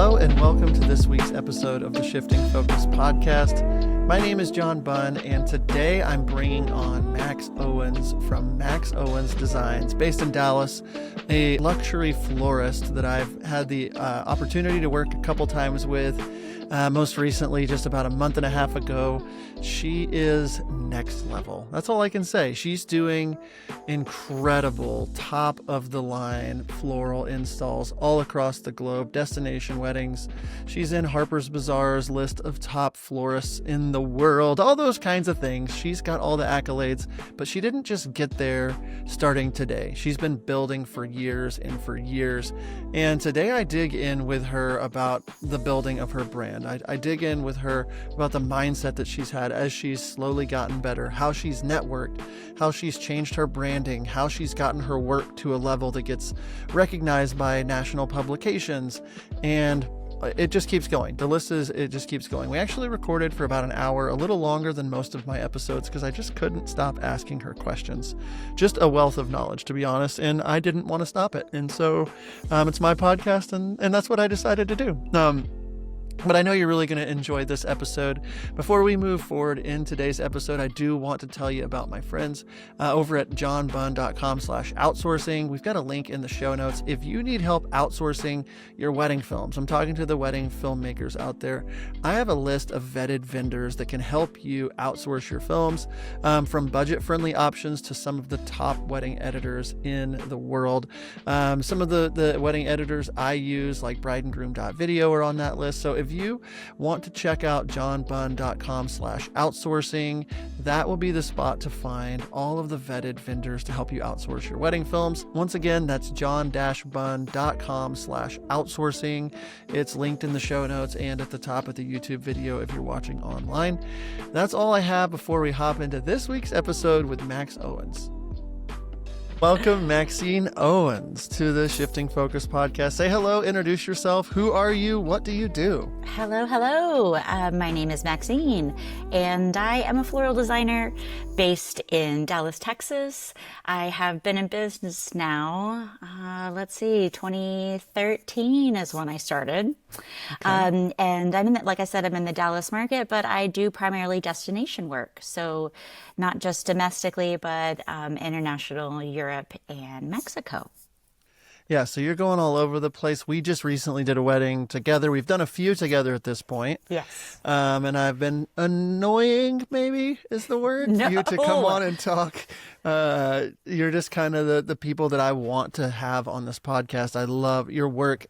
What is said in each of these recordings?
Hello and welcome to this week's episode of the Shifting Focus podcast. My name is John Bunn, and today I'm bringing on Max Owens from Max Owens Designs, based in Dallas, a luxury florist that I've had the opportunity to work a couple times with. Most recently, just about a month and a half ago. She is next level. That's all I can say. She's doing incredible, top of the line floral installs all across the globe, destination weddings. She's in Harper's Bazaar's list of top florists in the world, all those kinds of things. She's got all the accolades, but she didn't just get there starting today. She's been building for years and for years. And today I dig in with her about the building of her brand. I dig in with her about the mindset that she's had as she's slowly gotten better, how she's networked, how she's changed her branding, how she's gotten her work to a level that gets recognized by national publications, and it just keeps going. It just keeps going. We actually recorded for about an hour, a little longer than most of my episodes, because I just couldn't stop asking her questions. Just a wealth of knowledge, to be honest, and I didn't want to stop it. And so it's my podcast, and that's what I decided to do. But I know you're really going to enjoy this episode. Before we move forward in today's episode, I do want to tell you about my friends over at johnbunn.com/outsourcing. We've got a link in the show notes. If you need help outsourcing your wedding films, I'm talking to the wedding filmmakers out there. I have a list of vetted vendors that can help you outsource your films, from budget-friendly options to some of the top wedding editors in the world. Some of the wedding editors I use, like brideandgroom.video, are on that list. So if you want to check out johnbunn.com/outsourcing, that will be the spot to find all of the vetted vendors to help you outsource your wedding films. Once again, that's john-bunn.com/outsourcing. It's linked in the show notes and at the top of the YouTube video if you're watching online. That's all I have before we hop into this week's episode with Max Owens. Welcome, Maxine Owens, to the Shifting Focus podcast. Say hello, introduce yourself. Who are you? What do you do? Hello. My name is Maxine, and I am a floral designer based in Dallas, Texas. I have been in business now, 2013 is when I started. Okay. And I'm like I said, I'm in the Dallas market, but I do primarily destination work. So not just domestically, but international, Europe, and Mexico. Yeah, so you're going all over the place. We just recently did a wedding together. We've done a few together at this point. Yes. And I've been annoying, maybe is the word, No. you to come on and talk. You're just kind of the people that I want to have on this podcast. I love your work.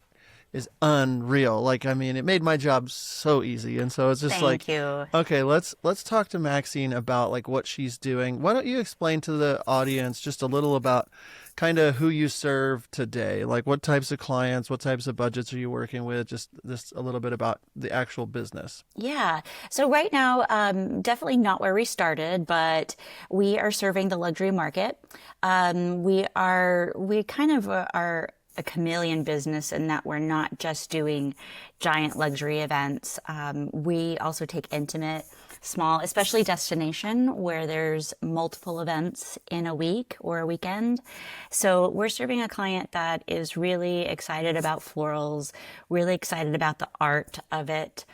Is unreal. It made my job so easy. And so it's just Thank you. Okay, let's talk to Maxine about what she's doing. Why don't you explain to the audience just a little about kind of who you serve today? What types of clients, what types of budgets are you working with? Just a little bit about the actual business. Yeah. So right now, definitely not where we started, but we are serving the luxury market. We kind of are a chameleon business in that we're not just doing giant luxury events. We also take intimate, small, especially destination, where there's multiple events in a week or a weekend. So we're serving a client that is really excited about florals, really excited about the art of it,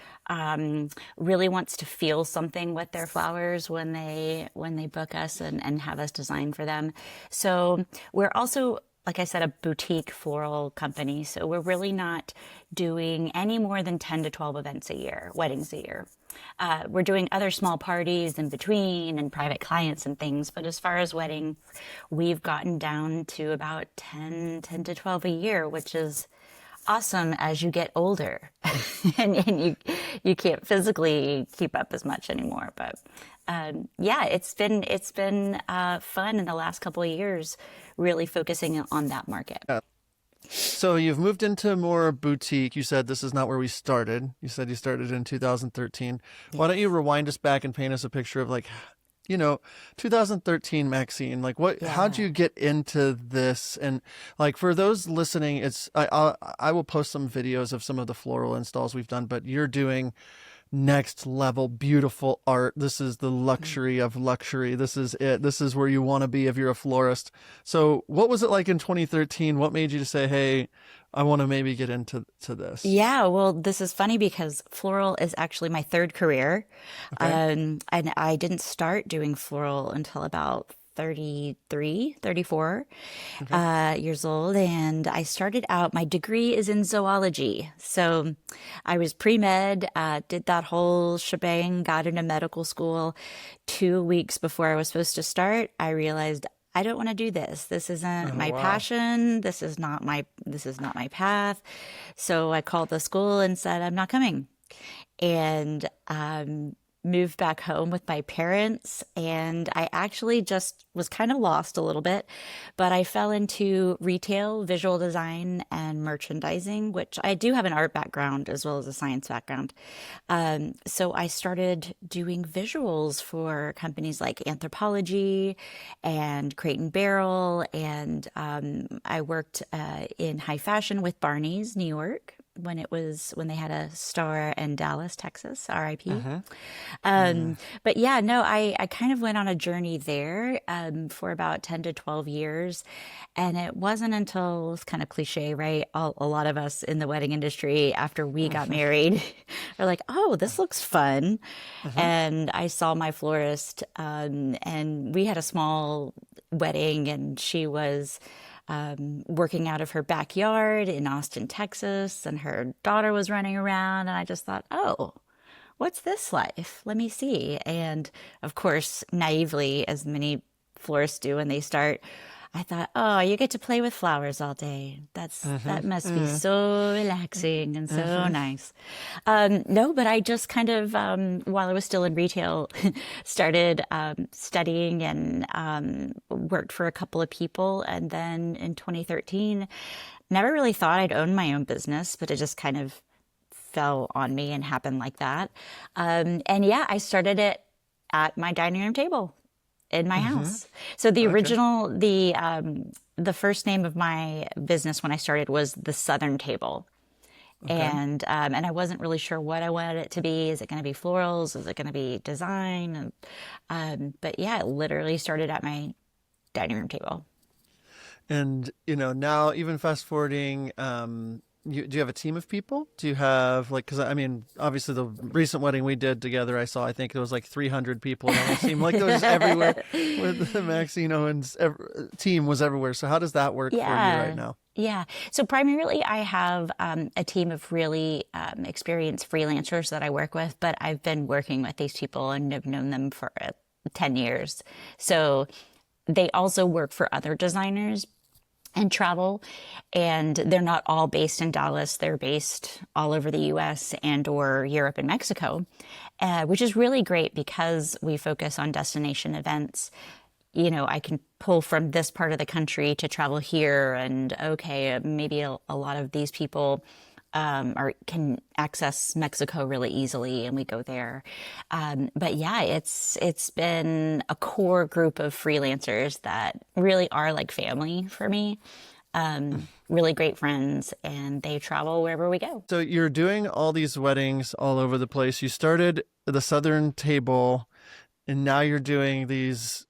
really wants to feel something with their flowers when they book us and have us design for them. So we're also, like I said, a boutique floral company. So we're really not doing any more than 10 to 12 events a year, weddings a year. We're doing other small parties in between and private clients and things. But as far as wedding, we've gotten down to about 10 to 12 a year, which is awesome as you get older and you can't physically keep up as much anymore. But it's been fun in the last couple of years, really focusing on that market. So you've moved into more boutique. You said this is not where we started. You said you started in 2013. Yeah. Why don't you rewind us back and paint us a picture of 2013 Maxine, how'd you get into this? And for those listening, I will post some videos of some of the floral installs we've done, but you're doing next level, beautiful art. This is the luxury of luxury. This is it. This is where you want to be if you're a florist. So what was it like in 2013? What made you to say, hey, I want to maybe get into this. Yeah, well, this is funny because floral is actually my third career. Okay. And I didn't start doing floral until about 33, 34 Okay. years old. And I started out, my degree is in zoology. So I was pre-med, did that whole shebang, got into medical school. 2 weeks before I was supposed to start, I realized I don't want to do this. This isn't Oh, my wow. passion. This is not my path. So I called the school and said, I'm not coming. And moved back home with my parents. And I actually just was kind of lost a little bit, but I fell into retail, visual design, and merchandising, which I do have an art background as well as a science background. So I started doing visuals for companies like Anthropologie and Crate and Barrel. And I worked in high fashion with Barney's, New York, when they had a store in Dallas, Texas, RIP. Mm-hmm. Mm. But yeah, no, I kind of went on a journey there for about 10 to 12 years. And it wasn't until, it's kind of cliche, right? A lot of us in the wedding industry, after we got married, are like, oh, this looks fun. Mm-hmm. And I saw my florist, and we had a small wedding, and she was working out of her backyard in Austin, Texas, and her daughter was running around. And I just thought, oh, what's this life? Let me see. And of course, naively, as many florists do when they start, I thought, oh, you get to play with flowers all day. Mm-hmm. That must be Mm. so relaxing and so Mm-hmm. nice. No, but I just kind of, while I was still in retail, started studying and worked for a couple of people. And then in 2013, never really thought I'd own my own business, but it just kind of fell on me and happened like that. And yeah, I started it at my dining room table in my Mm-hmm. house. So the Okay. original, the first name of my business when I started was the Southern Table. Okay. And I wasn't really sure what I wanted it to be. Is it going to be florals? Is it going to be design? But yeah, it literally started at my dining room table. And now even fast forwarding, do you have a team of people? Do you have like, because I mean, obviously the recent wedding we did together, I think it was like 300 people. It almost seemed like it was everywhere. With the Maxine Owens team was everywhere. So how does that work for you right Yeah. now? Yeah. So primarily, I have a team of really experienced freelancers that I work with, but I've been working with these people and have known them for 10 years. So they also work for other designers and travel, and they're not all based in Dallas. They're based all over the US and or Europe and Mexico, which is really great because we focus on destination events. I can pull from this part of the country to travel here, and okay, maybe a lot of these people can access Mexico really easily, and we go there. But yeah, it's been a core group of freelancers that really are like family for me. Really great friends, and they travel wherever we go. So you're doing all these weddings all over the place. You started the Southern Table, and now you're doing these,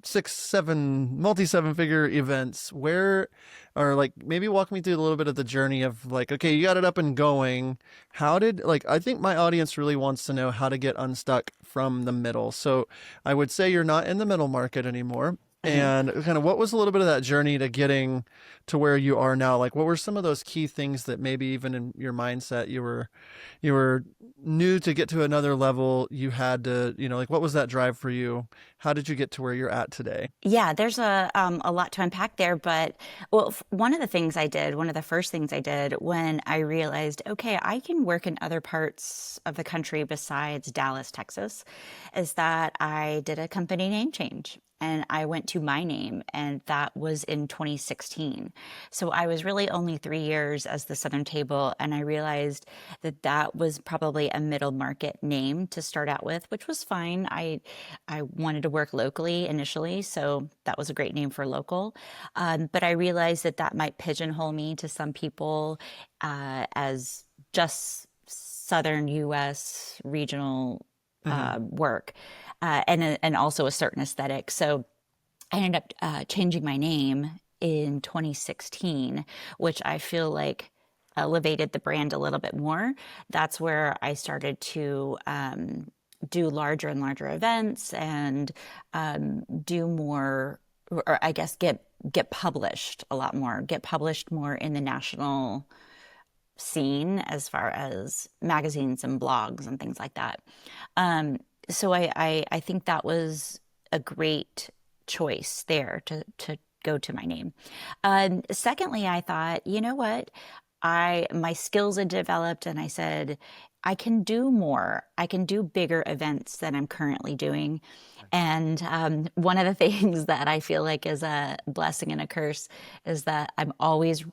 6, 7, multi 7 figure events. Where, or like, maybe walk me through a little bit of the journey of like, okay, you got it up and going. How did, like, I think my audience really wants to know how to get unstuck from the middle. So I would say you're not in the middle market anymore. Mhm. And kind of what was a little bit of that journey to getting to where you are now? Like, what were some of those key things that maybe even in your mindset you were new to get to another level? You had to, like, what was that drive for you? How did you get to where you're at today? Yeah, there's a lot to unpack there, but well, one of the things I did, one of the first things I did when I realized, okay, I can work in other parts of the country besides Dallas, Texas, is that I did a company name change. And I went to my name, and that was in 2016. So I was really only 3 years as the Southern Table, and I realized that that was probably a middle market name to start out with, which was fine. I wanted to work locally initially, so that was a great name for local. But I realized that that might pigeonhole me to some people as just Southern U.S. regional Hmm. work, and also a certain aesthetic. So I ended up changing my name in 2016, which I feel like elevated the brand a little bit more. That's where I started to do larger and larger events and do more, or I guess get published a lot more, get published more in the national scene as far as magazines and blogs and things like that. So I think that was a great choice there to go to my name. Secondly, I thought, you know what? My skills had developed and I said, I can do more. I can do bigger events than I'm currently doing. And one of the things that I feel like is a blessing and a curse is that I'm always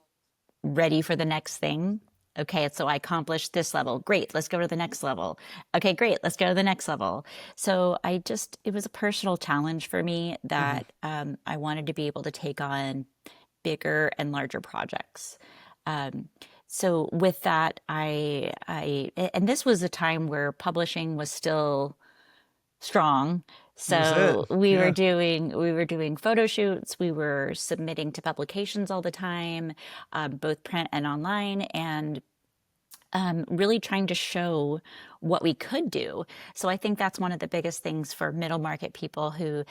ready for the next thing. Okay, so I accomplished this level. Great, let's go to the next level. Okay, great, let's go to the next level. So it was a personal challenge for me that I wanted to be able to take on bigger and larger projects. So with that, and this was a time where publishing was still strong. So we were doing photo shoots. We were submitting to publications all the time, both print and online, and really trying to show what we could do. So I think that's one of the biggest things for middle market people who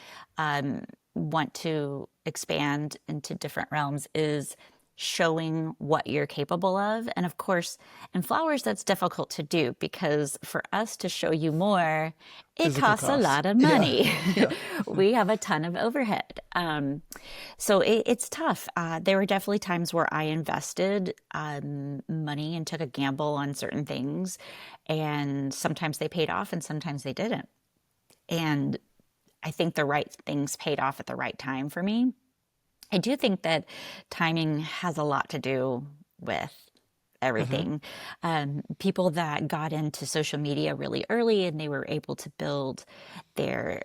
want to expand into different realms is showing what you're capable of. And of course, in flowers, that's difficult to do because for us to show you more, it costs a lot of money. We have a ton of overhead. So it's tough. There were definitely times where I invested money and took a gamble on certain things. And sometimes they paid off and sometimes they didn't. And I think the right things paid off at the right time for me. I do think that timing has a lot to do with everything. People that got into social media really early and they were able to build their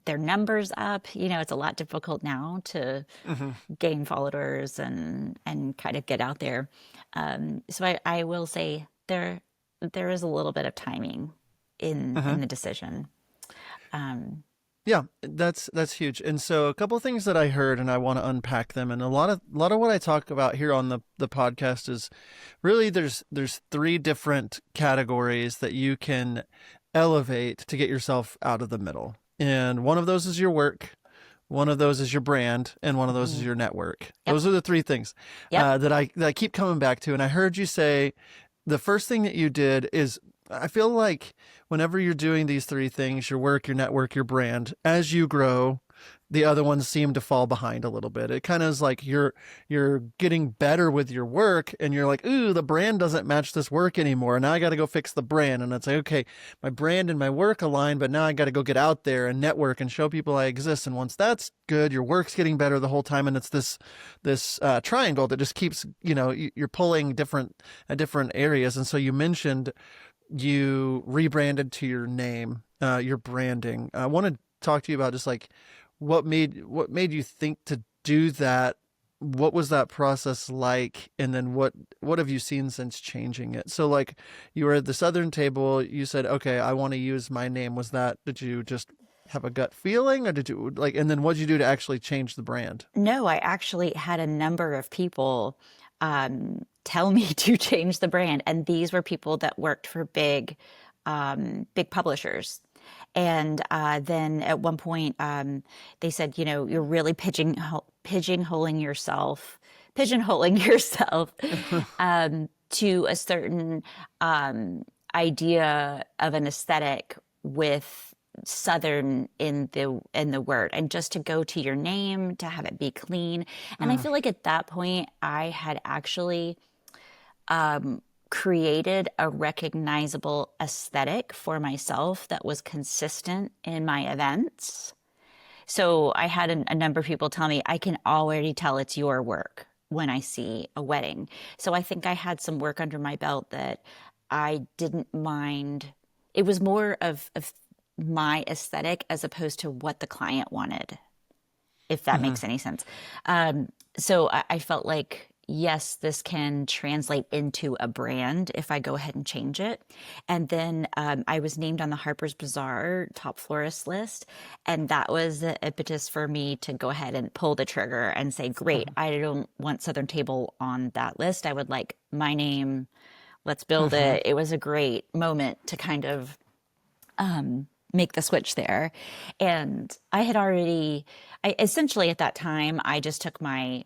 numbers up. You know, it's a lot difficult now to gain followers and kind of get out there. So I will say there is a little bit of timing in the decision. Yeah, that's huge. And so a couple of things that I heard and I want to unpack them. And a lot of what I talk about here on the podcast is really there's three different categories that you can elevate to get yourself out of the middle. And one of those is your work, one of those is your brand, and one of those is your network. Those are the three things that I keep coming back to. And I heard you say the first thing that you did is, I feel like whenever you're doing these three things, your work, your network, your brand, as you grow, the other ones seem to fall behind a little bit. It kind of is like you're getting better with your work and you're like, ooh, the brand doesn't match this work anymore. Now I got to go fix the brand. And it's like, okay, my brand and my work align, but now I got to go get out there and network and show people I exist. And once that's good, your work's getting better the whole time. And it's this triangle that just keeps, you're pulling different areas. And so you mentioned you rebranded to your name, your branding. I want to talk to you about just like what made you think to do that. What was that process like? And then what have you seen since changing it? So like you were at the Southern table, you said, okay, I want to use my name. Did you just have a gut feeling or did you and then what did you do to actually change the brand? No, I actually had a number of people tell me to change the brand. And these were people that worked for big publishers. And then at one point, they said, you're really pigeonholing yourself to a certain idea of an aesthetic with Southern in the word, and just to go to your name, to have it be clean. And I feel like at that point I had actually created a recognizable aesthetic for myself that was consistent in my events. So I had a number of people tell me, I can already tell it's your work when I see a wedding. So I think I had some work under my belt that I didn't mind. It was more of my aesthetic as opposed to what the client wanted, if that makes any sense. So I felt like, yes, this can translate into a brand if I go ahead and change it. And then I was named on the Harper's Bazaar top florist list. And that was the impetus for me to go ahead and pull the trigger and say, great, I don't want Southern Table on that list. I would like my name. Let's build it. It was a great moment to kind of make the switch there. And I essentially at that time, I just took my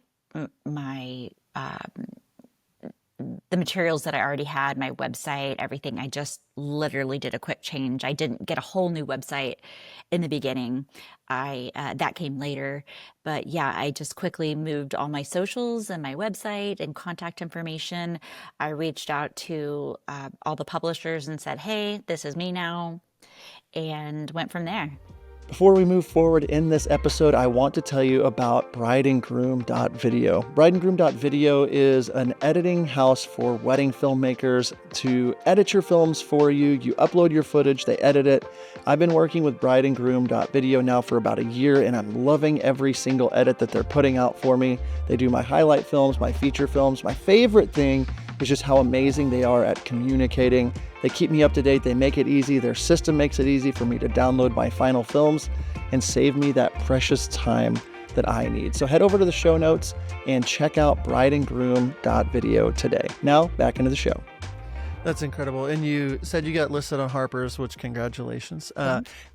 the materials that I already had, my website, everything. I just literally did a quick change. I didn't get a whole new website in the beginning. I that came later, but yeah, I just quickly moved all my socials and my website and contact information. I reached out to all the publishers and said, "Hey, this is me now," and went from there. Before we move forward in this episode, I want to tell you about brideandgroom.video. Brideandgroom.video is an editing house for wedding filmmakers to edit your films for you. You upload your footage, they edit it. I've been working with brideandgroom.video now for about a year, and I'm loving every single edit that they're putting out for me. They do my highlight films, my feature films. My favorite thing is just how amazing they are at communicating. They keep me up to date. They make it easy. Their system makes it easy for me to download my final films and save me that precious time that I need. So head over to the show notes and check out brideandgroom.video today. Now back into the show. That's incredible. And you said you got listed on Harper's, which congratulations.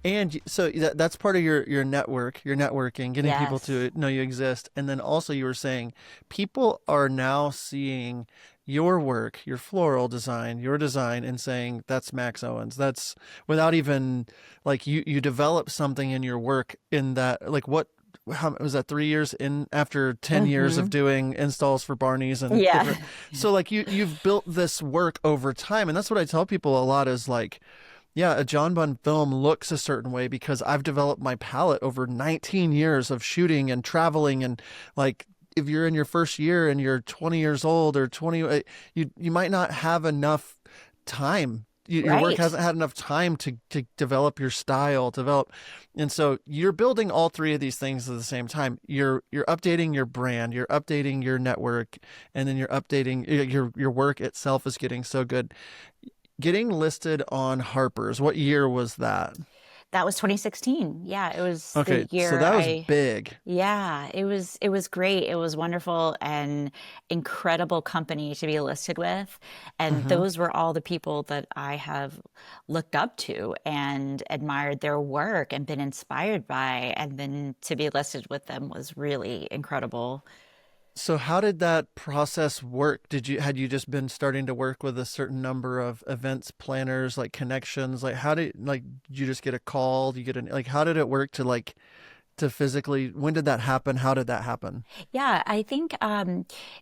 And so that's part of your network, your networking, getting people to know you exist. And then also you were saying people are now seeing your work, your floral design, your design, and saying that's Max Owens. That's without even like you develop something in your work in that, like how was that 3 years in after 10 years of doing installs for Barney's and so like you've built this work over time. And that's what I tell people a lot is like, yeah, a John Bunn film looks a certain way because I've developed my palette over 19 years of shooting and traveling. And like, if you're in your first year and you're 20 years old or 20, you might not have enough time. Your work hasn't had enough time to develop your style, and so you're building all three of these things at the same time. You're updating your brand, you're updating your network, and then you're updating your work itself is getting so good. Getting listed on Harper's, what year was that? That was 2016. Yeah, it was okay, the year so that was big. Yeah, it was great. It was wonderful and incredible company to be listed with. And those were all the people that I have looked up to and admired their work and been inspired by. And then to be listed with them was really incredible. So how did that process work? Had you just been starting to work with a certain number of events planners, like connections? Like did you just get a call? Do you get how did it work to physically, when did that happen? How did that happen? Yeah, I think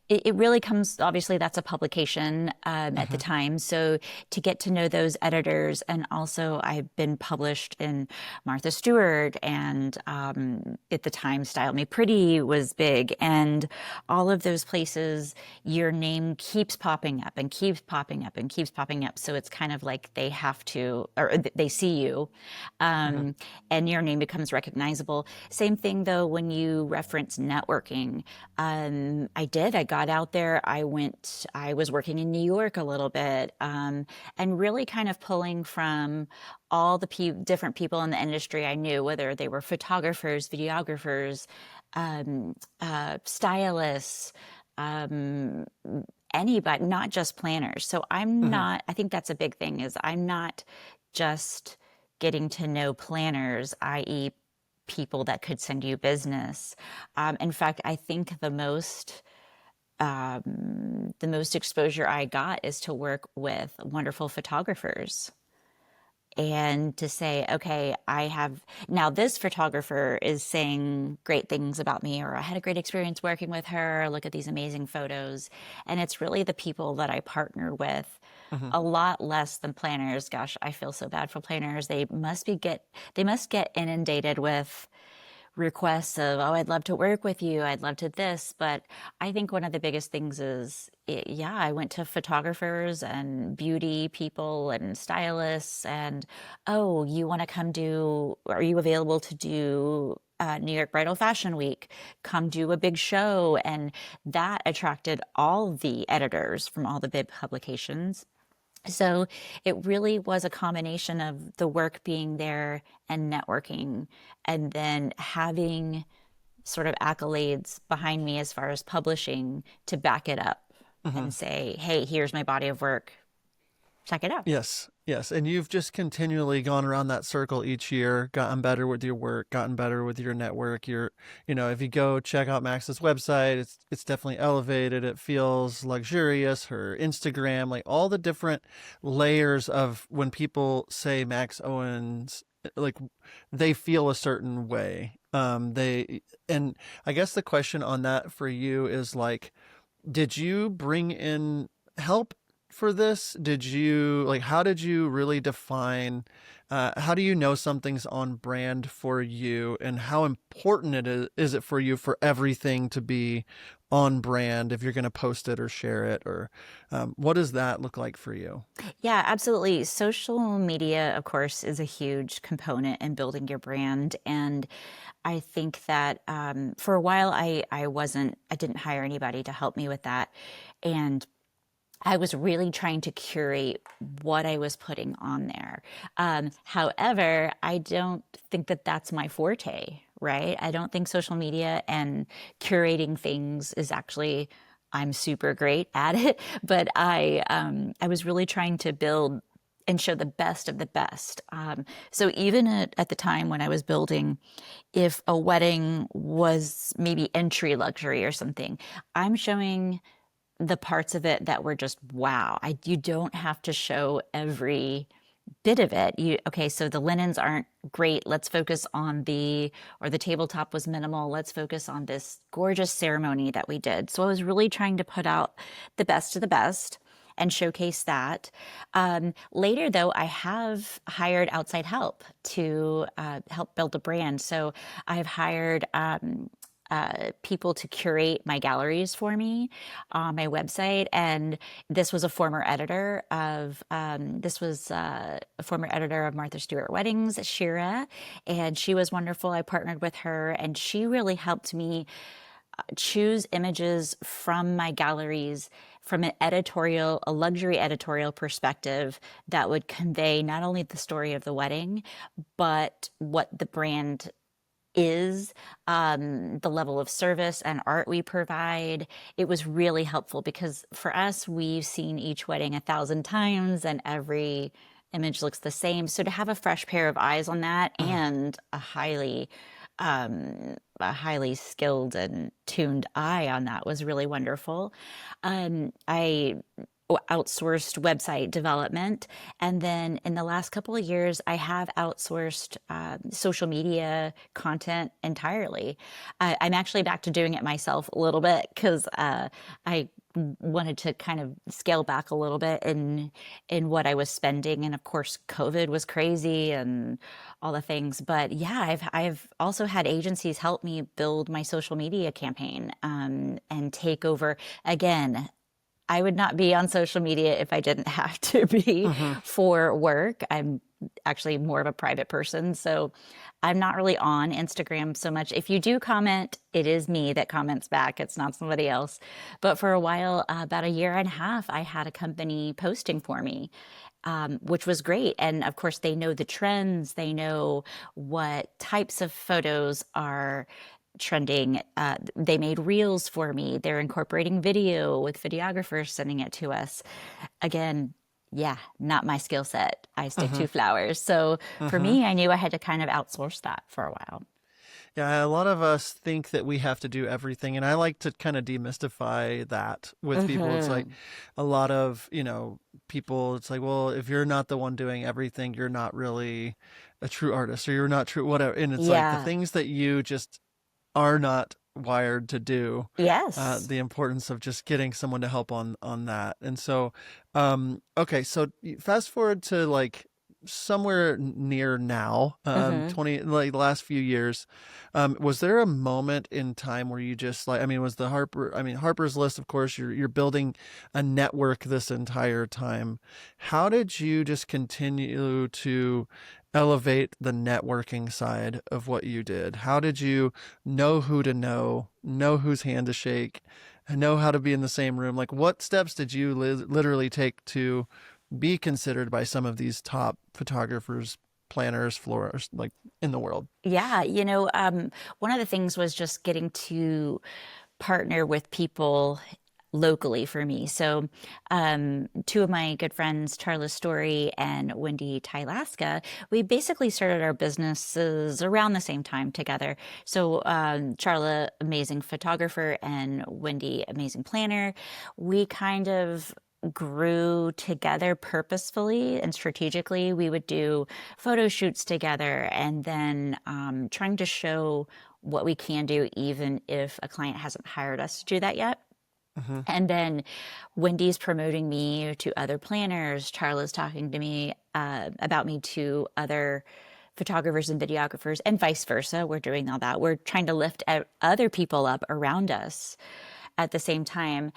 it really comes, obviously that's a publication at the time. So to get to know those editors, and also I've been published in Martha Stewart and at the time Style Me Pretty was big, and all of those places, your name keeps popping up and keeps popping up and keeps popping up. So it's kind of like they have to, or they see you and your name becomes recognizable. Same thing though, when you reference networking, I got out there, I was working in New York a little bit, and really kind of pulling from all the different people in the industry I knew, whether they were photographers, videographers, stylists, anybody, not just planners. So I think that's a big thing, is I'm not just getting to know planners, i.e. people that could send you business. In fact, I think the most exposure I got is to work with wonderful photographers and to say, okay, now this photographer is saying great things about me, or I had a great experience working with her, look at these amazing photos. And it's really the people that I partner with, a lot less than planners. Gosh, I feel so bad for planners. They must get inundated with requests of, oh, I'd love to work with you, I'd love to this. But I think one of the biggest things is, I went to photographers and beauty people and stylists and, oh, you want to come are you available to do New York Bridal Fashion Week, come do a big show. And that attracted all the editors from all the big publications. So it really was a combination of the work being there and networking, and then having sort of accolades behind me as far as publishing to back it up and say, hey, here's my body of work. Check it out. Yes, yes. And you've just continually gone around that circle each year, gotten better with your work, gotten better with your network. If you go check out Max's website, it's definitely elevated. It feels luxurious. Her Instagram, like all the different layers of when people say Max Owens, like they feel a certain way. And I guess the question on that for you is like, did you bring in help for this? How did you really define, how do you know something's on brand for you, and how important is it for you for everything to be on brand if you're going to post it or share it, or what does that look like for you? Yeah, absolutely. Social media, of course, is a huge component in building your brand. And I think that for a while, I didn't hire anybody to help me with that. And I was really trying to curate what I was putting on there. However, I don't think that that's my forte, right? I don't think social media and curating things is actually, I'm super great at it, but I was really trying to build and show the best of the best. So even at the time when I was building, if a wedding was maybe entry luxury or something, I'm showing the parts of it that were just wow. You don't have to show every bit of it. Okay, so the linens aren't great. Let's focus on the tabletop was minimal. Let's focus on this gorgeous ceremony that we did. So I was really trying to put out the best of the best and showcase that. Later, though, I have hired outside help to help build a brand. So I've hired people to curate my galleries for me on my website. And this was a former editor of Martha Stewart Weddings, Shira, and she was wonderful. I partnered with her, and she really helped me choose images from my galleries from a luxury editorial perspective that would convey not only the story of the wedding, but what the brand is, the level of service and art we provide. It was really helpful because for us, we've seen each wedding 1,000 times and every image looks the same. So to have a fresh pair of eyes on that and a highly skilled and tuned eye on that was really wonderful. I outsourced website development. And then in the last couple of years, I have outsourced social media content entirely. I'm actually back to doing it myself a little bit because I wanted to kind of scale back a little bit in what I was spending. And of course, COVID was crazy and all the things. But yeah, I've also had agencies help me build my social media campaign and take over. Again, I would not be on social media if I didn't have to be for work. I'm actually more of a private person, so I'm not really on Instagram so much. If you do comment, it is me that comments back. It's not somebody else. But for a while, about a year and a half, I had a company posting for me, which was great. And of course, they know the trends. They know what types of photos are trending. They made reels for me. They're incorporating video with videographers sending it to us. Again, yeah, not my skill set. I stick to flowers. So for me, I knew I had to kind of outsource that for a while. Yeah, a lot of us think that we have to do everything. And I like to kind of demystify that with people. It's like a lot of, people, it's like, well, if you're not the one doing everything, you're not really a true artist or you're not true, whatever. And it's like the things that you just are not wired to do. Yes. The importance of just getting someone to help on that. And so, okay, so fast forward to like somewhere near now, 20, like the last few years, was there a moment in time where you just like, was the Harper's List, of course, you're building a network this entire time. How did you just continue to elevate the networking side of what you did? How did you know who to know whose hand to shake, know how to be in the same room? Like, what steps did you literally take to be considered by some of these top photographers, planners, florists, like in the world? Yeah, one of the things was just getting to partner with people locally for me. So, two of my good friends, Charla Story and Wendy Tylaska, we basically started our businesses around the same time together. So, Charla, amazing photographer, and Wendy, amazing planner. We kind of grew together purposefully and strategically. We would do photo shoots together, and then trying to show what we can do, even if a client hasn't hired us to do that yet. Mm-hmm. And then Wendy's promoting me to other planners. Charla's talking to me about me to other photographers and videographers, and vice versa. We're doing all that. We're trying to lift other people up around us at the same time,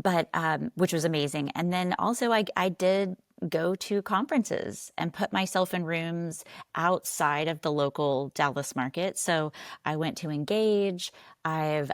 but which was amazing. And then also I did go to conferences and put myself in rooms outside of the local Dallas market. So I went to Engage. I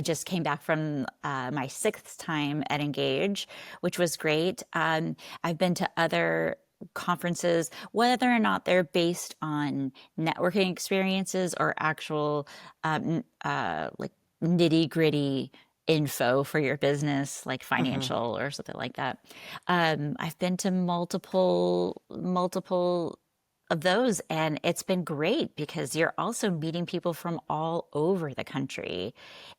just came back from my sixth time at Engage, which was great. I've been to other conferences, whether or not they're based on networking experiences or actual like nitty gritty info for your business, like Mm-hmm. financial or something like that. I've been to multiple of those, and it's been great because you're also meeting people from all over the country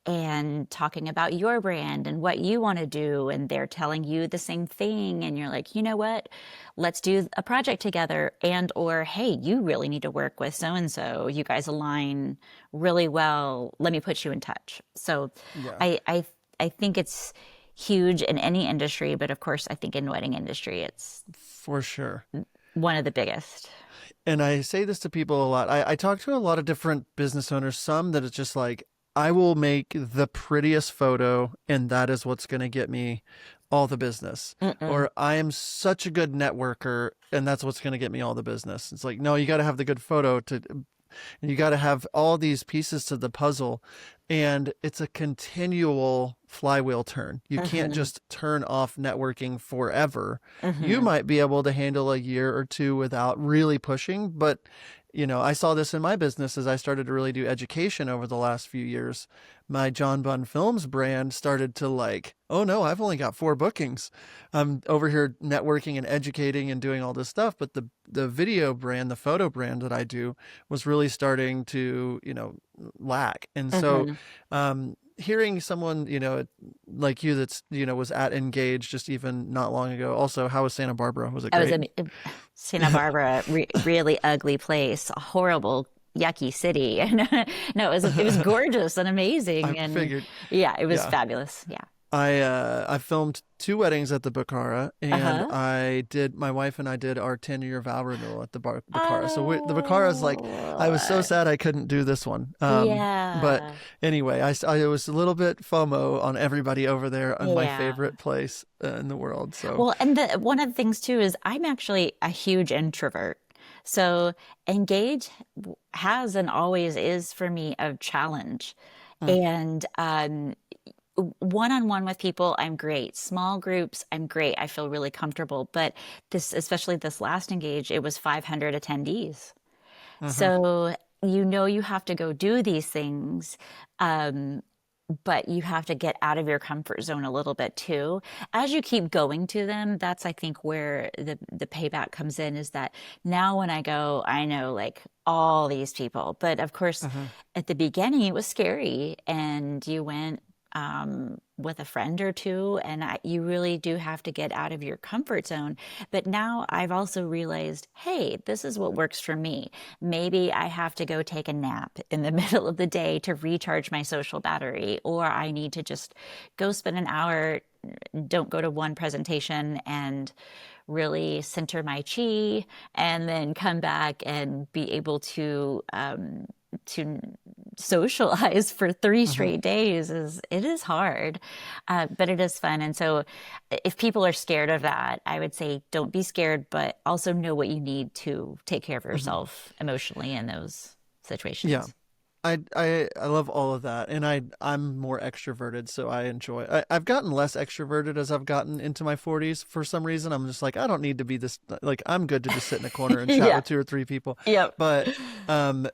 and talking about your brand and what you want to do, and they're telling you the same thing, and you're like, you know what, let's do a project together. And or, hey, you really need to work with so and so, you guys align really well, let me put you in touch. So Yeah, I think it's huge in any industry, but of course I think in wedding industry it's for sure. one of the biggest. And I say this to people a lot. I talk to a lot of different business owners, some that it's just like, I will make the prettiest photo and that is what's going to get me all the business. Mm-mm. Or I am such a good networker and that's what's going to get me all the business. It's like, no, you got to have the good photo to, and you got to have all these pieces to the puzzle. And it's a continual flywheel turn. You can't Mm-hmm. just turn off networking forever. You Mm-hmm. might be able to handle a year or two without really pushing, but I saw this in my business as I started to really do education over the last few years. My John Bunn Films brand started to like, oh no, I've only got 4 bookings. I'm over here networking and educating and doing all this stuff, but the video brand, the photo brand that I do was really starting to, lack. And so Mm-hmm. hearing someone, like you that's, was at Engage just even not long ago. Also, how was Santa Barbara? Was it I was great? in Santa Barbara, really ugly place, a horrible, yucky city. No, it was gorgeous and I amazing, and figured. yeah, it was Yeah. fabulous. Yeah. I filmed 2 weddings at the Bacara, and Uh-huh. my wife and I did our 10-year vow renewal at the Bacara. So the Bacara is like, I was so Oh, sad I couldn't do this one. But yeah. anyway, I was a little bit FOMO on everybody over there on my Yeah. favorite place in the world. So, Well, and one of the things too is I'm actually a huge introvert. So Engage has and always is for me a challenge. mm, And one-on-one with people, I'm great. Small groups, I'm great. I feel really comfortable. But especially this last Engage, it was 500 attendees. mhm. So you have to go do these things. Um, but you have to get out of your comfort zone a little bit too. As you keep going to them, that's I think where the payback comes in, is that now when I go, I know like all these people. But of course, Mhm. at the beginning it was scary, and you went with a friend or two, and you really do have to get out of your comfort zone. But now I've also realized, hey, this is what works for me. Maybe I have to go take a nap in the middle of the day to recharge my social battery, or I need to just go spend an hour, don't go to one presentation, and really center my chi, and then come back and be able to to socialize for 3 straight days is hard, but it is fun. And so if people are scared of that, I would say don't be scared, but also know what you need to take care of yourself emotionally in those Yeah. situations. I love all of that, and I'm more extroverted, so I enjoy. I've gotten less extroverted as I've gotten into my 40s. For some reason, I'm just like I don't need to be this. Like I'm good to just sit in a corner and chat Yeah. with 2 or 3 people. Yep. But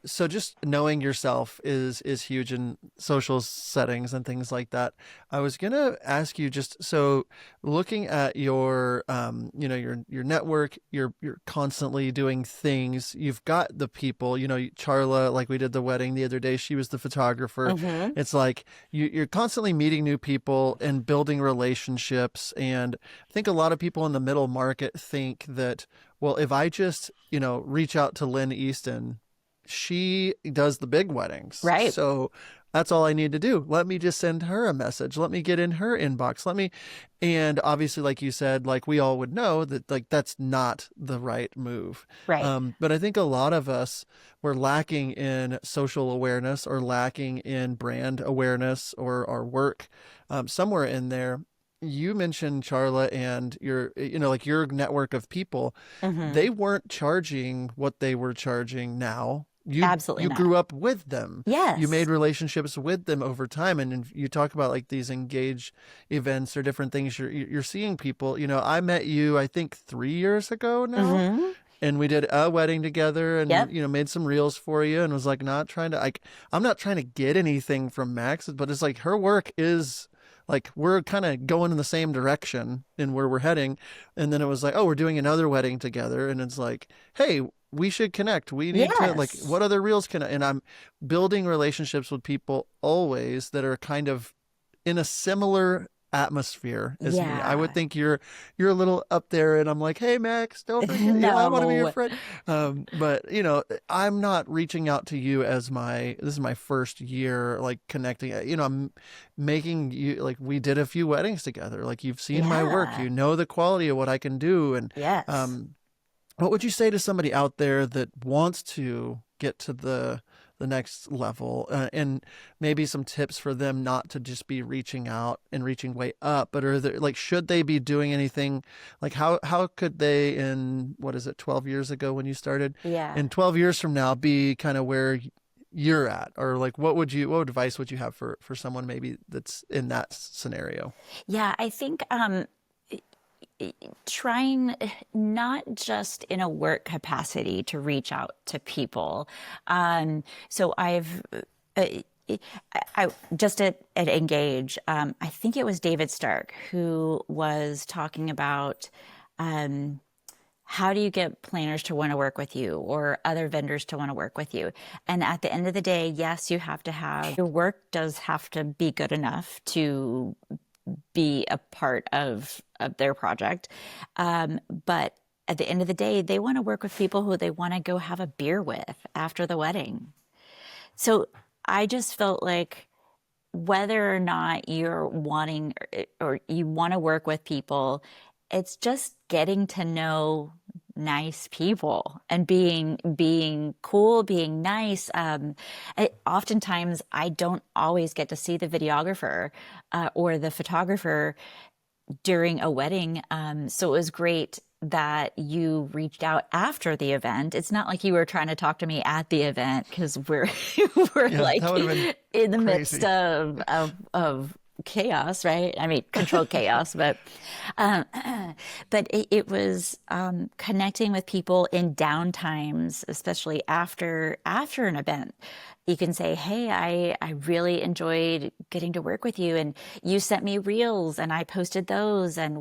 so just knowing yourself is huge in social settings and things like that. I was gonna ask you just so looking at your your network, you're constantly doing things. You've got the people, Charla, like we did the wedding the other day, she was the photographer. Mm-hmm. It's like you're constantly meeting new people and building relationships. And I think a lot of people in the middle market think that, well, if I just, reach out to Lynn Easton, she does the big weddings. Right. So that's all I need to do. Let me just send her a message. Let me get in her inbox. And obviously, like you said, like we all would know that like that's not the right move. Right. But I think a lot of us were lacking in social awareness or lacking in brand awareness or our work somewhere in there. You mentioned Charla and your network of people. Mm-hmm. They weren't charging what they were charging now. Absolutely You not. grew up with them. Yes. You made relationships with them over time, and you talk about like these engage events or different things. You're seeing people. I met you I think 3 years ago now, Mm-hmm. and we did a wedding together, and Yep. made some reels for you, and was like I'm not trying to get anything from Max, but it's like her work is. Like we're kind of going in the same direction in where we're heading. And then it was like, oh, we're doing another wedding together. And it's like, hey, we should connect. We need to like, Yes. what other reels can and I'm building relationships with people always that are kind of in a similar atmosphere as me. I would Yeah. think you're a little up there, and I'm like, hey Max, don't forget, I want to be your No. friend. But I'm not reaching out to you as this is my first year like connecting. I'm making you like we did a few weddings together. Like you've seen my work, Yeah. the quality of what I can do, and Yes. what would you say to somebody out there that wants to get to the next level, and maybe some tips for them not to just be reaching out and reaching way up, but are there like should they be doing anything like how could they in what is it 12 years ago when you started Yeah. in 12 years from now be kind of where you're at, or like what advice would you have for someone maybe that's in that scenario? Yeah. I think trying not just in a work capacity to reach out to people. So uh, I just at Engage, I think it was David Stark who was talking about how do you get planners to want to work with you or other vendors to want to work with you? And at the end of the day, yes, you have to have your work does have to be good enough to be a part of their project. But at the end of the day, they want to work with people who they want to go have a beer with after the wedding. So I just felt like whether or not you're wanting or you want to work with people, it's just getting to know nice people and being cool, being nice. Oftentimes, I don't always get to see the videographer or the photographer during a wedding. So it was great that you reached out after the event. It's not like you were trying to talk to me at the event because we're Yeah, like that would have been in the midst crazy. of chaos, right? I mean, controlled chaos, um, but it was connecting with people in downtimes, especially after an event. You can say, hey, I really enjoyed getting to work with you. And you sent me reels and I posted those. And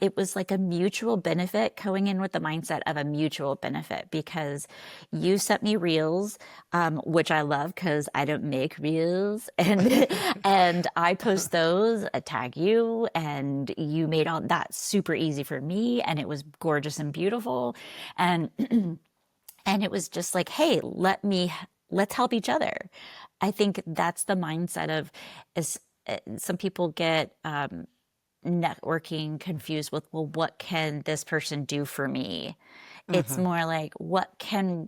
it was like a mutual benefit, going in with the mindset of a mutual benefit because you sent me reels, which I love because I don't make reels. And I post those, I tag you, and you made all that super easy for me. And it was gorgeous and beautiful. And, and it was just like, hey, let's help each other. I think that's the mindset of is some people get networking confused with, well, what can this person do for me? It's more like,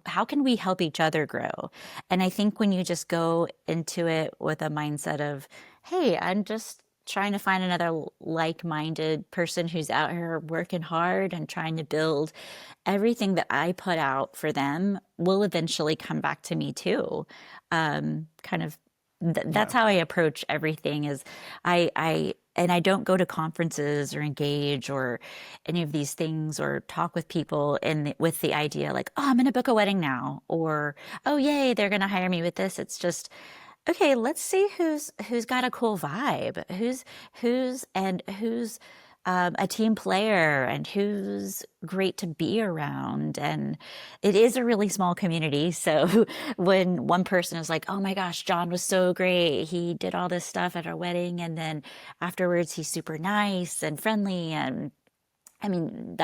how can we help each other grow? And I think when you just go into it with a mindset of, hey, I'm just trying to find another like-minded person who's out here working hard and trying to build, everything that I put out for them will eventually come back to me too. Kind of Yeah. that's how I approach everything is and I don't go to conferences or engage or any of these things or talk with people with the idea like, oh, I'm going to book a wedding now, or oh, yay, they're going to hire me with this. It's just, okay, let's see who's got a cool vibe, who's a team player and who's great to be around. And it is a really small community. So when one person is like, oh my gosh, John was so great. He did all this stuff at our wedding. And then afterwards, he's super nice and friendly. And I mean,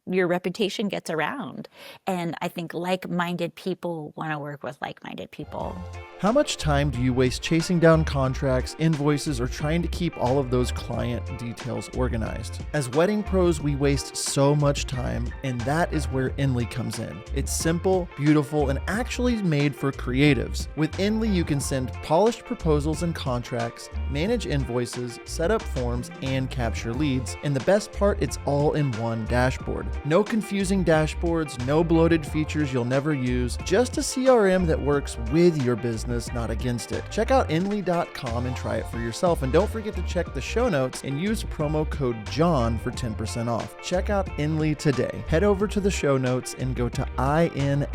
your reputation gets around. And I think like-minded people want to work with like-minded people. How much time do you waste chasing down contracts, invoices, or trying to keep all of those client details organized? As wedding pros, we waste so much time, and that is where Inly comes in. It's simple, beautiful, and actually made for creatives. With Inly, you can send polished proposals and contracts, manage invoices, set up forms, and capture leads. And the best part, it's all in one dashboard. No confusing dashboards, no bloated features you'll never use, just a CRM that works with your business, not against it. Check out Inly.com and try it for yourself. And don't forget to check the show notes and use promo code JOHN for 10% off. Check out Inly today. Head over to the show notes and go to INLY.com.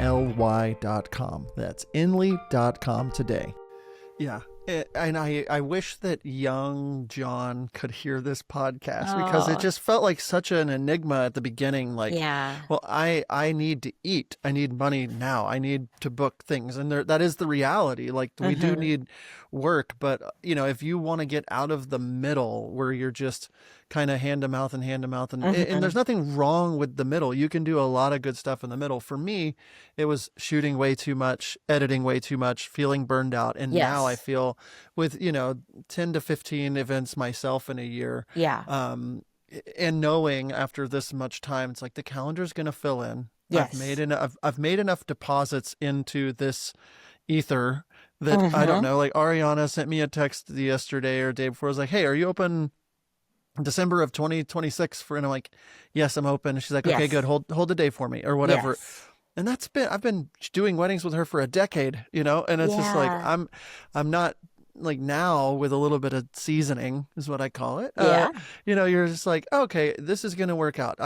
That's Inly.com today. Yeah. And I wish that young John could hear this podcast because it just felt like such an enigma at the beginning. Like, Yeah. well, I need to eat. I need money now. I need to book things. And that is the reality. Like, we do need work. But, if you want to get out of the middle where you're just kind of hand to mouth, and there's nothing wrong with the middle. You can do a lot of good stuff in the middle. For me, it was shooting way too much, editing way too much, feeling burned out. And now I feel with, 10 to 15 events myself in a year. Yeah. And knowing after this much time, it's like the calendar's going to fill in. Yes. I've made enough deposits into this ether that I don't know, like Ariana sent me a text yesterday or day before. I was like, hey, are you open December of 2026 and I'm like, yes, I'm open. She's like, okay, good. Hold the day for me or whatever. Yes. And I've been doing weddings with her for a decade, and it's just like, I'm not like now with a little bit of seasoning is what I call it. You're just like, okay, this is going to work out.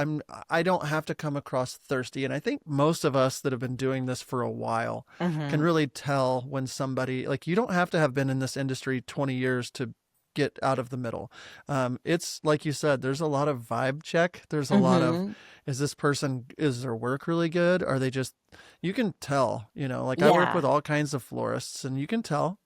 I don't have to come across thirsty. And I think most of us that have been doing this for a while can really tell when somebody, like, you don't have to have been in this industry 20 years to get out of the middle. It's like you said, there's a lot of vibe check. There's a lot of, is their work really good? Are they just, you can tell, I work with all kinds of florists and you can tell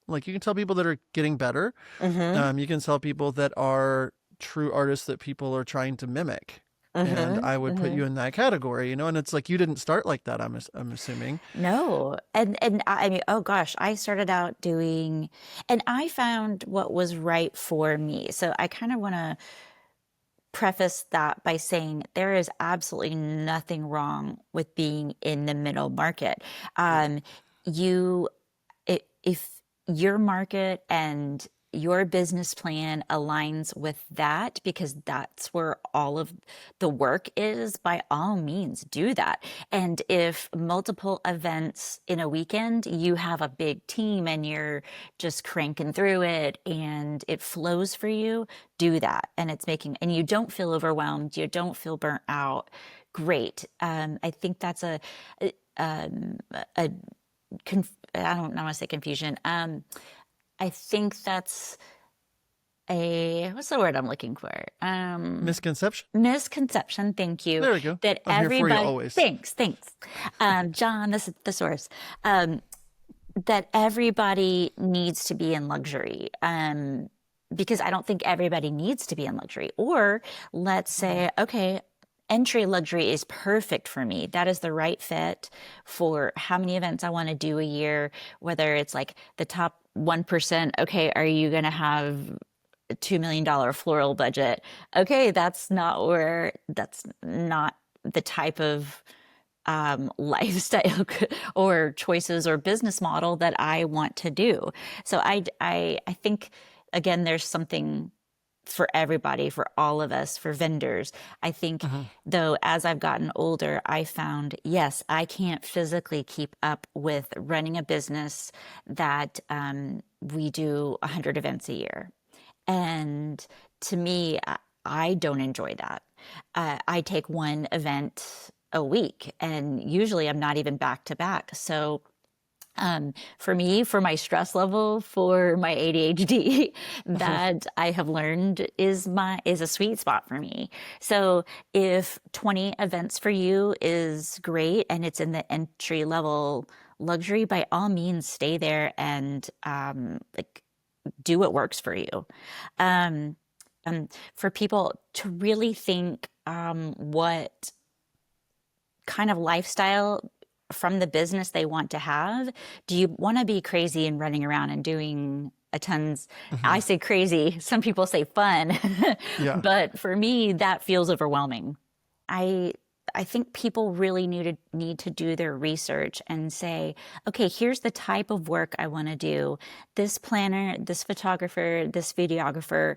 people that are getting better. You can tell people that are true artists that people are trying to mimic. And I would put you in that category, and it's like you didn't start like that, I'm assuming. No. And I mean, oh gosh, I started out doing, and I found what was right for me. So I kind of want to preface that by saying there is absolutely nothing wrong with being in the middle market. If your market and your business plan aligns with that, because that's where all of the work is, by all means, do that. And if multiple events in a weekend, you have a big team and you're just cranking through it and it flows for you, do that. And and you don't feel overwhelmed, you don't feel burnt out. Great. I think that's I don't want to say confusion. I think that's what's the word I'm looking for? Misconception. Misconception. Thank you. There we go. That I'm everybody. here for you always. Thanks. John, this is the source. That everybody needs to be in luxury. Because I don't think everybody needs to be in luxury. Or let's say, okay, entry luxury is perfect for me. That is the right fit for how many events I want to do a year, whether it's like the top 1%. Okay, are you going to have a $2 million floral budget? Okay, that's not the type of lifestyle or choices or business model that I want to do. So I think again, there's something for everybody, for all of us, for vendors. I think Hmm. though, as I've gotten older, I found, yes, I can't physically keep up with running a business that we do 100 events a year. And to me, I don't enjoy that. I take one event a week, and usually I'm not even back to back. So for me, for my stress level, for my ADHD, that I have learned is a sweet spot for me. So if 20 events for you is great and it's in the entry level luxury, by all means, stay there and like do what works for you. Um, for people to really think what kind of lifestyle from the business they want to have. Do you want to be crazy and running around and doing a tons? I Hmm. say crazy. Some people say fun, Yeah. but for me, that feels overwhelming. I I think people really need to do their research and say, okay, here's the type of work I want to do. This planner, this photographer, this videographer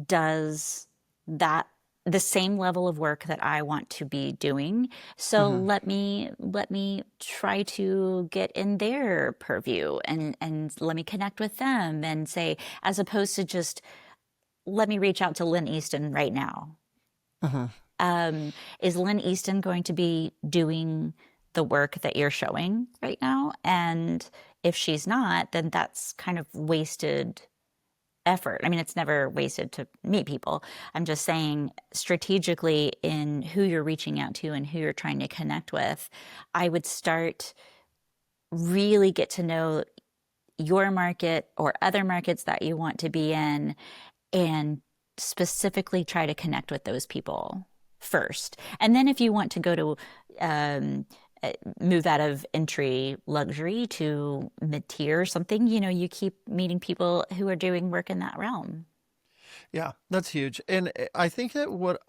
does that the same level of work that I want to be doing. So Hmm. let me try to get in their purview and let me connect with them and say, as opposed to just let me reach out to Lynn Easton right now. Hmm. Is Lynn Easton going to be doing the work that you're showing right now? And if she's not, then that's kind of wasted effort. I mean, it's never wasted to meet people. I'm just saying strategically in who you're reaching out to and who you're trying to connect with, I would start really get to know your market or other markets that you want to be in and specifically try to connect with those people first. And then if you want to go to um, move out of entry luxury to mid-tier or something, you keep meeting people who are doing work in that realm. Yeah, that's huge. And I think that what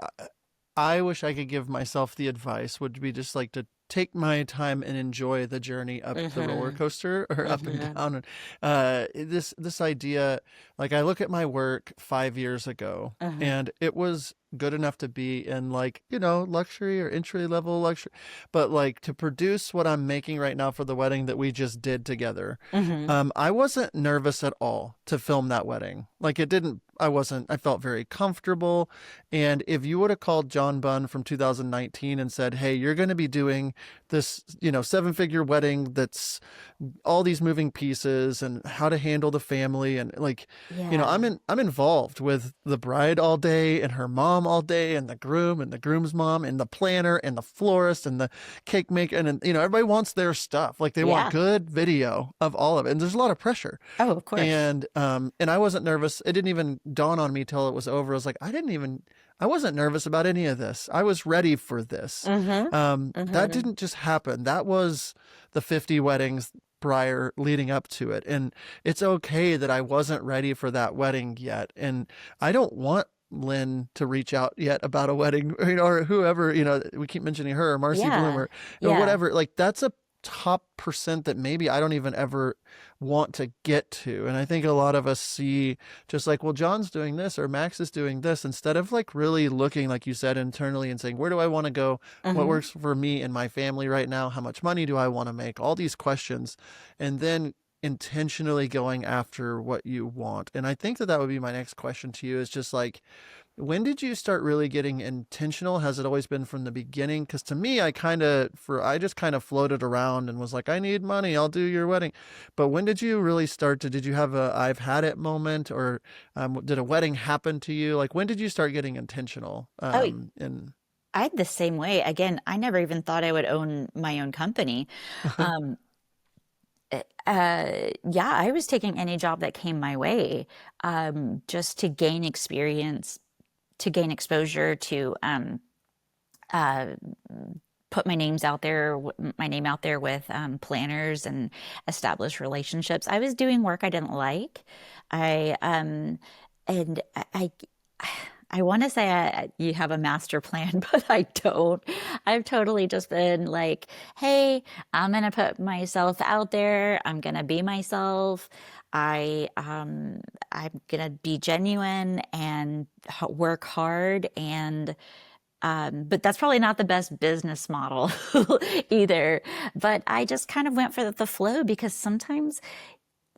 I wish I could give myself the advice would be just like to take my time and enjoy the journey up the roller Mm-hmm. coaster or up and Mm-hmm. down. And this idea, like I look at my work 5 years ago, Mm-hmm. and it was good enough to be in like luxury or entry level luxury, but like to produce what I'm making right now for the wedding that we just did together. Mm-hmm. I wasn't nervous at all to film that wedding. Like it didn't. I felt very comfortable. And if you would have called John Bunn from 2019 and said, "Hey, you're going to be doing this, 7-figure wedding that's all these moving pieces and how to handle the family and like, Yeah. I'm involved with the bride all day and her mom all day and the groom and the groom's mom and the planner and the florist and the cake maker and everybody wants their stuff. Like they want Yeah. good video of all of it. And there's a lot of pressure. Oh, of course. And I wasn't nervous. It didn't even dawn on me till it was over. I was like, I wasn't nervous about any of this. I was ready for this. Mm-hmm. That Mm-hmm. didn't just happen. That was the 50 weddings prior leading up to it. And it's okay that I wasn't ready for that wedding yet. And I don't want Lynn to reach out yet about a wedding, or whoever, we keep mentioning her or Marcy Bloom Yeah. or Yeah. whatever. Like that's a top percent that maybe I don't even ever want to get to. And I think a lot of us see just like, well, John's doing this or Max is doing this instead of like really looking, like you said, internally and saying, where do I want to go? What Mm-hmm. works for me and my family right now? How much money do I want to make? All these questions. And then intentionally going after what you want. And I think that would be my next question to you is just like, when did you start really getting intentional? Has it always been from the beginning? Because to me, I just kind of floated around and was like, I need money, I'll do your wedding. But when did you really did you have a I've had it moment, or did a wedding happen to you? Like, when did you start getting intentional? Oh, And I had the same way. Again, I never even thought I would own my own company. Um, yeah, I was taking any job that came my way, just to gain experience, to gain exposure, to uh, put my name out there with planners and establish relationships. I was doing work I didn't like. I and I want to say you have a master plan, but I don't. I've totally just been like, hey, I'm going to put myself out there. I'm going to be myself. I'm going to be genuine and work hard. And but that's probably not the best business model either. But I just kind of went for the flow because sometimes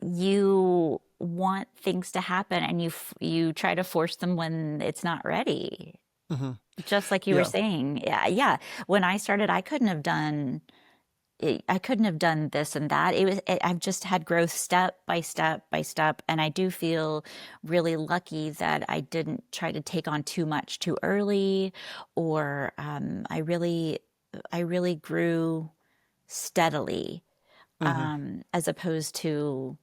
you want things to happen and you try to force them when it's not ready. Hmm. Just like you were Yeah. saying. Yeah, yeah. When I started, I couldn't have done this and that. I've just had growth step by step by step. And I do feel really lucky that I didn't try to take on too much too early, or I really grew steadily, Hmm. as opposed to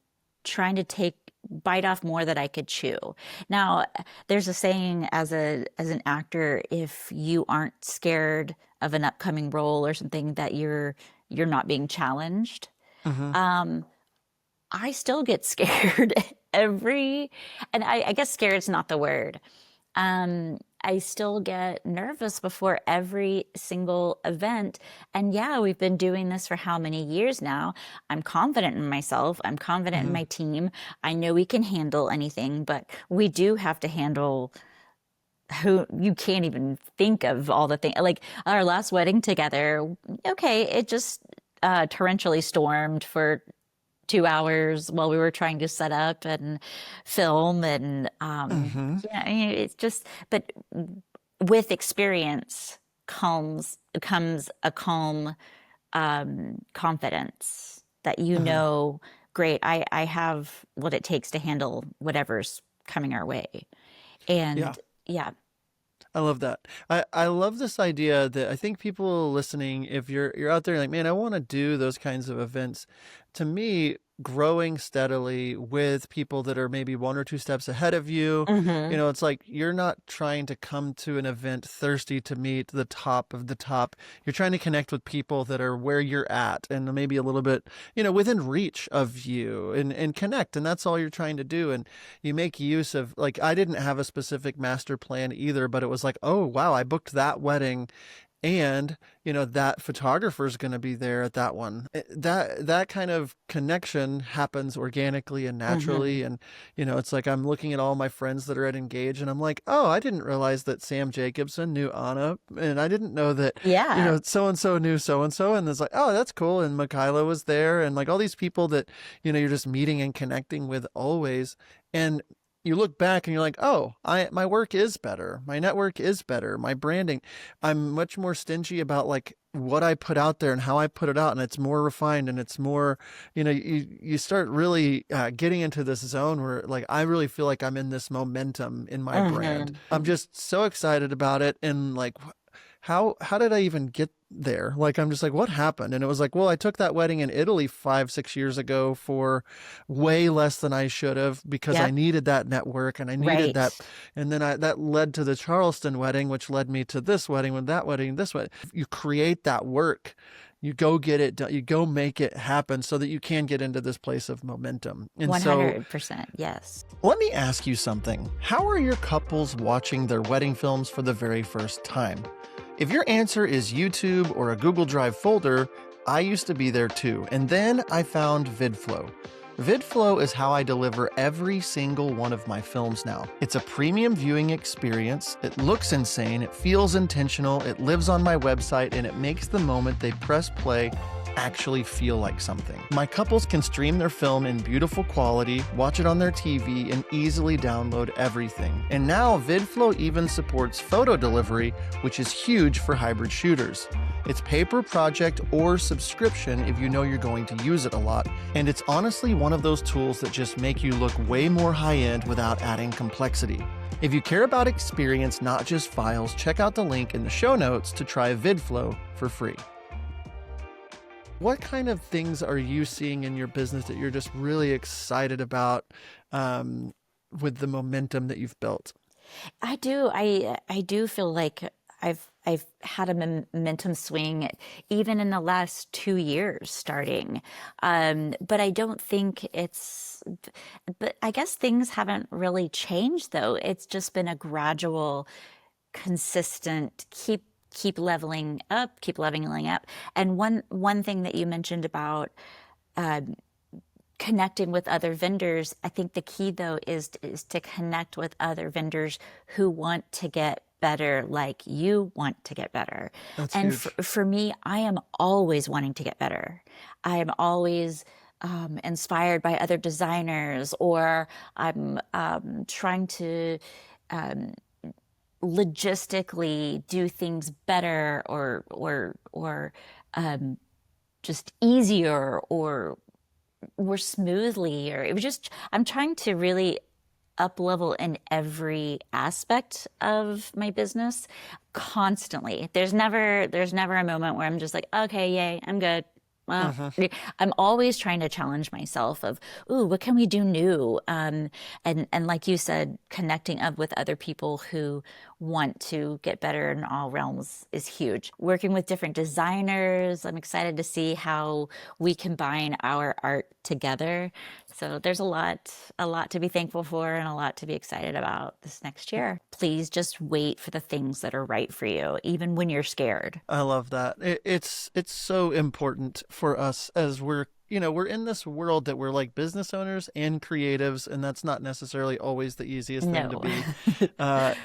trying to bite off more that I could chew. Now, there's a saying as an actor, if you aren't scared of an upcoming role or something, that you're not being challenged. Hmm. Um, I still get scared and I guess scared is not the word. I still get nervous before every single event. And yeah, we've been doing this for how many years now? I'm confident in myself. I'm confident in Hmm. my team. I know we can handle anything, but we do have to handle who you can't even think of all the things. Like our last wedding together, okay, it just torrentially stormed for 2 hours while we were trying to set up and film and Hmm. yeah, I mean, it's just but with experience comes a calm confidence that Uh-huh. great, I have what it takes to handle whatever's coming our way. Yeah. And yeah. I love that. I love this idea that I think people listening, if you're out there like, man, I want to do those kinds of events. To me, growing steadily with people that are maybe one or two steps ahead of you, Hmm. it's like you're not trying to come to an event thirsty to meet the top of the top. You're trying to connect with people that are where you're at and maybe a little bit, within reach of you and connect. And that's all you're trying to do. And you make use of, like, I didn't have a specific master plan either, but it was like, oh wow, I booked that wedding and that photographer is going to be there at that one. That kind of connection happens organically and Hmm. naturally. And it's like I'm looking at all my friends that are at Engage and I'm like, oh, I didn't realize that Sam Jacobson knew Anna, and I didn't know that Yeah. so and so knew so and so. And it's like, oh, that's cool. And Michaela was there, and like all these people that you're just meeting and connecting with always. And you look back and you're like, oh, my work is better, my network is better, my branding. I'm much more stingy about like what I put out there and how I put it out, and it's more refined and it's more, you start really getting into this zone where like I really feel like I'm in this momentum in my brand. Hmm. I'm just so excited about it, and like how did I even get there? Like, I'm just like, what happened? And it was like, well, I took that wedding in Italy 5, 6 years ago for way less than I should have because I Yep. needed that network and I needed Right. that. And then that led to the Charleston wedding, which led me to this wedding, with that wedding, this wedding. You create that work. You go get it done. You go make it happen so that you can get into this place of momentum. And so 100%. Yes. let me ask you something. How are your couples watching their wedding films for the very first time? If your answer is YouTube or a Google Drive folder, I used to be there too. And then I found VidFlow. VidFlow is how I deliver every single one of my films now. It's a premium viewing experience. It looks insane. It feels intentional. It lives on my website, and it makes the moment they press play actually feel like something. My couples can stream their film in beautiful quality, watch it on their TV, and easily download everything. And now VidFlow even supports photo delivery, which is huge for hybrid shooters. It's paper project or subscription if you know you're going to use it a lot. And it's honestly one of those tools that just make you look way more high-end without adding complexity. If you care about experience, not just files, check out the link in the show notes to try VidFlow for free. What kind of things are you seeing in your business that you're just really excited about with the momentum that you've built? I do. I do feel like I've I've had a momentum swing even in the last 2 years starting. But I don't think but I guess things haven't really changed though. It's just been a gradual, consistent, keep leveling up. And one thing that you mentioned about connecting with other vendors, I think the key though is to connect with other vendors who want to get better like you want to get better. That's And huge. for me, I am always wanting to get better. I am always inspired by other designers, or I'm trying to logistically do things better, or just easier, or more smoothly, or it was just I'm trying to really up level in every aspect of my business constantly. There's never a moment where I'm just like, okay, yay, I'm good. Well, Uh-huh. I'm always trying to challenge myself of, ooh, what can we do new? And like you said, connecting up with other people who want to get better in all realms is huge. Working with different designers, I'm excited to see how we combine our art together. So there's a lot to be thankful for and a lot to be excited about this next year. Please just wait for the things that are right for you, even when you're scared. I love that. It's so important for us as we're in this world that we're like business owners and creatives, and that's not necessarily always the easiest thing to No. be.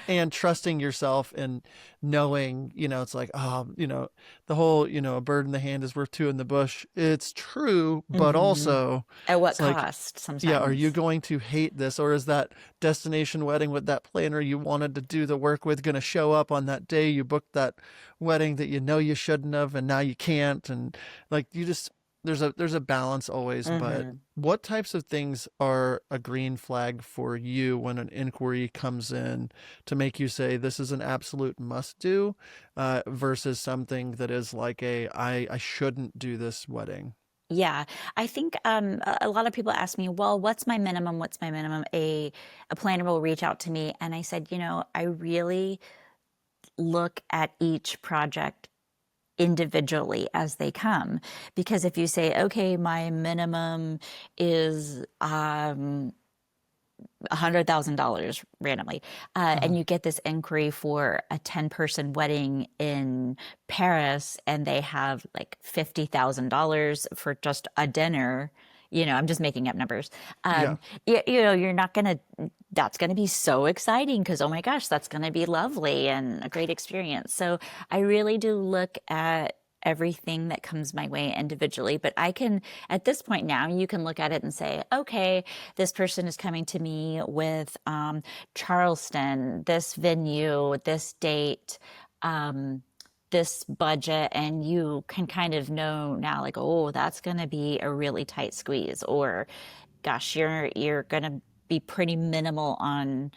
And trusting yourself and knowing, it's like, the whole, a bird in the hand is worth two in the bush. It's true, but Hmm. also At what it's like, cost yeah, are you sometimes? going to hate this? Or is that destination wedding with that planner you wanted to do the work with going to show up on that day you booked that wedding that you know you shouldn't have and now you can't? And like you just there's a balance always, but Hmm. what types of things are a green flag for you when an inquiry comes in to make you say this is an absolute must do, versus something that is like I shouldn't do this wedding? Yeah, I think a lot of people ask me, well, what's my minimum? What's my minimum? A planner will reach out to me, and I said, I really look at each project individually as they come. Because if you say, okay, my minimum is $100,000 randomly, Uh-huh. and you get this inquiry for a 10-person wedding in Paris, and they have like $50,000 for just a dinner. I'm just making up numbers. Yeah. You're not gonna. That's gonna be so exciting because oh my gosh, that's gonna be lovely and a great experience. So I really do look at everything that comes my way individually. But I can, at this point now, you can look at it and say, okay, this person is coming to me with Charleston, this venue, this date, um, this budget, and you can kind of know now, like, oh, that's going to be a really tight squeeze, or gosh, you're going to be pretty minimal on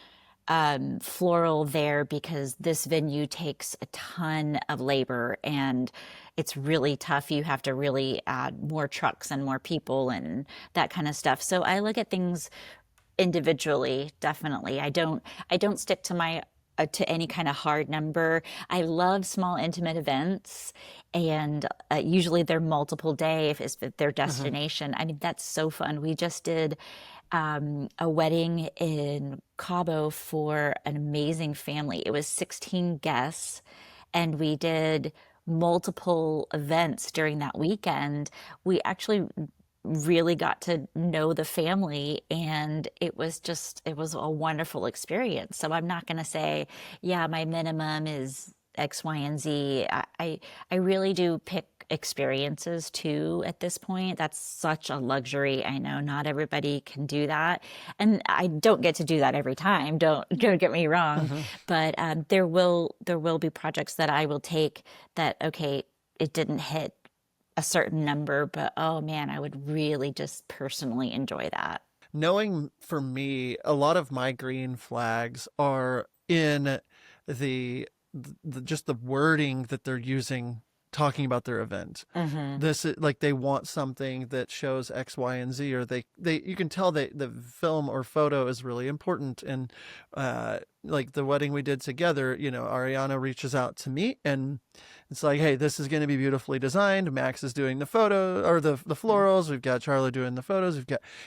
floral there because this venue takes a ton of labor and it's really tough. You have to really add more trucks and more people and that kind of stuff. So I look at things individually, definitely. I don't stick to my to any kind of hard number. I love small intimate events, and usually they're multiple day if it's their Uh-huh. destination. I mean, that's so fun. We just did a wedding in Cabo for an amazing family. It was 16 guests, and we did multiple events during that weekend. We actually really got to know the family, and it was a wonderful experience. So I'm not going to say, yeah, my minimum is X, Y, and Z. I really do pick experiences too at this point. That's such a luxury. I know not everybody can do that. And I don't get to do that every time. Don't get me wrong. Uh-huh. But there will be projects that I will take that, okay, it didn't hit a certain number, but oh man, I would really just personally enjoy that. Knowing for me, a lot of my green flags are in the just the wording that they're using talking about their event. This is like, they want something that shows X, Y, and Z, or they you can tell that the film or photo is really important. And like the wedding we did together, Ariana reaches out to me and it's like, hey, this is going to be beautifully designed. Max is doing the photo or the florals. We've got Charlie doing the photos.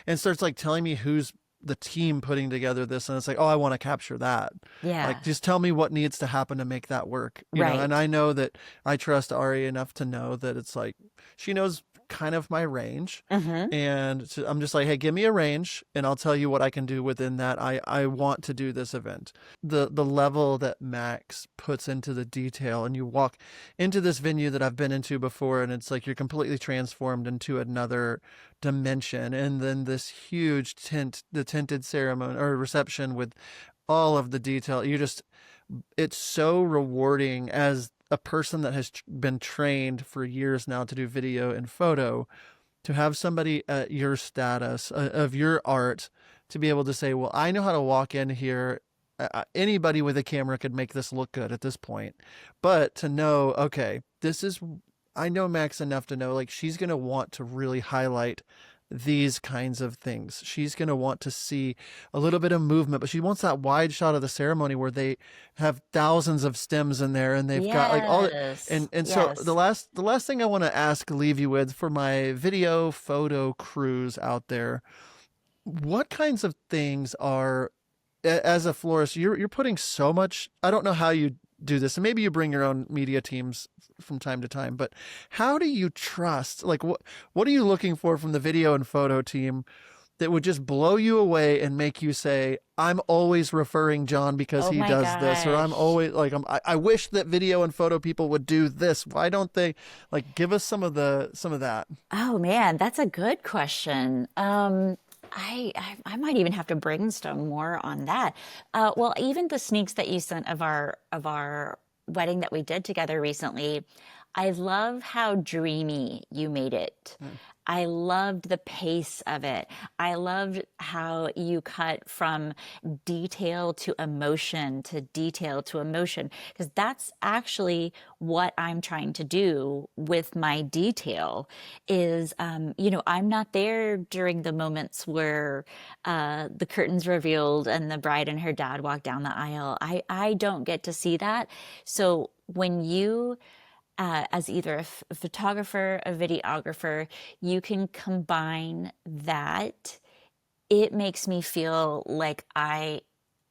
And starts like telling me who's the team putting together this, and it's like, oh, I want to capture that. Yeah. Like, just tell me what needs to happen to make that work. You know? And I know that I trust Ari enough to know that it's like, she knows kind of my range. And so I'm just like, hey, give me a range and I'll tell you what I can do within that. I want to do this event. The level that Max puts into the detail, and you walk into this venue that I've been into before, and it's like you're completely transformed into another dimension. And then this huge the tinted ceremony or reception with all of the detail, it's so rewarding as a person that has been trained for years now to do video and photo, to have somebody at your status of your art to be able to say, well, I know how to walk in here. Anybody with a camera could make this look good at this point, but to know, okay, I know Max enough to know, like, she's going to want to really highlight these kinds of things. She's going to want to see a little bit of movement, but she wants that wide shot of the ceremony where they have thousands of stems in there, and they've got like all and so the last thing I want to leave you with for my video photo crews out there, what kinds of things are, as a florist, you're putting so much, I don't know how you do this, and maybe you bring your own media teams from time to time, but how do you trust, like, what are you looking for from the video and photo team that would just blow you away and make you say, I'm always referring John because he does this, or I'm always like, I wish that video and photo people would do this. Why don't they? Like, give us some of that. Oh man, that's a good question. I might even have to brainstorm more on that. Well, even the sneaks that you sent of our wedding that we did together recently, I love how dreamy you made it. I loved the pace of it. I loved how you cut from detail to emotion to detail to emotion, because that's actually what I'm trying to do with my detail is, I'm not there during the moments where the curtains revealed and the bride and her dad walk down the aisle. I don't get to see that. So when you as either a photographer, a videographer, you can combine that. It makes me feel like I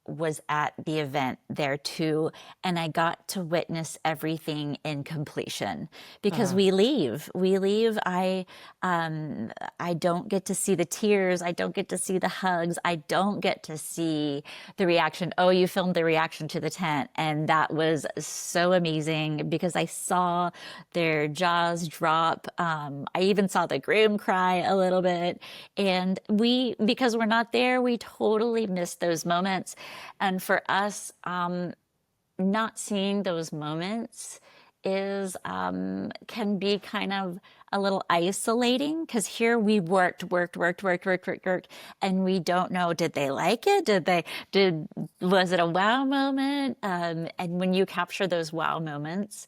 was at the event there too, and I got to witness everything in completion, because we leave. I don't get to see the tears. I don't get to see the hugs. I don't get to see the reaction. Oh, you filmed the reaction to the tent. And that was so amazing because I saw their jaws drop. I even saw the groom cry a little bit. And because we're not there, we totally missed those moments. And for us, not seeing those moments can be kind of a little isolating, because here we worked, and we don't know, did they like it? Was it a wow moment? And when you capture those wow moments,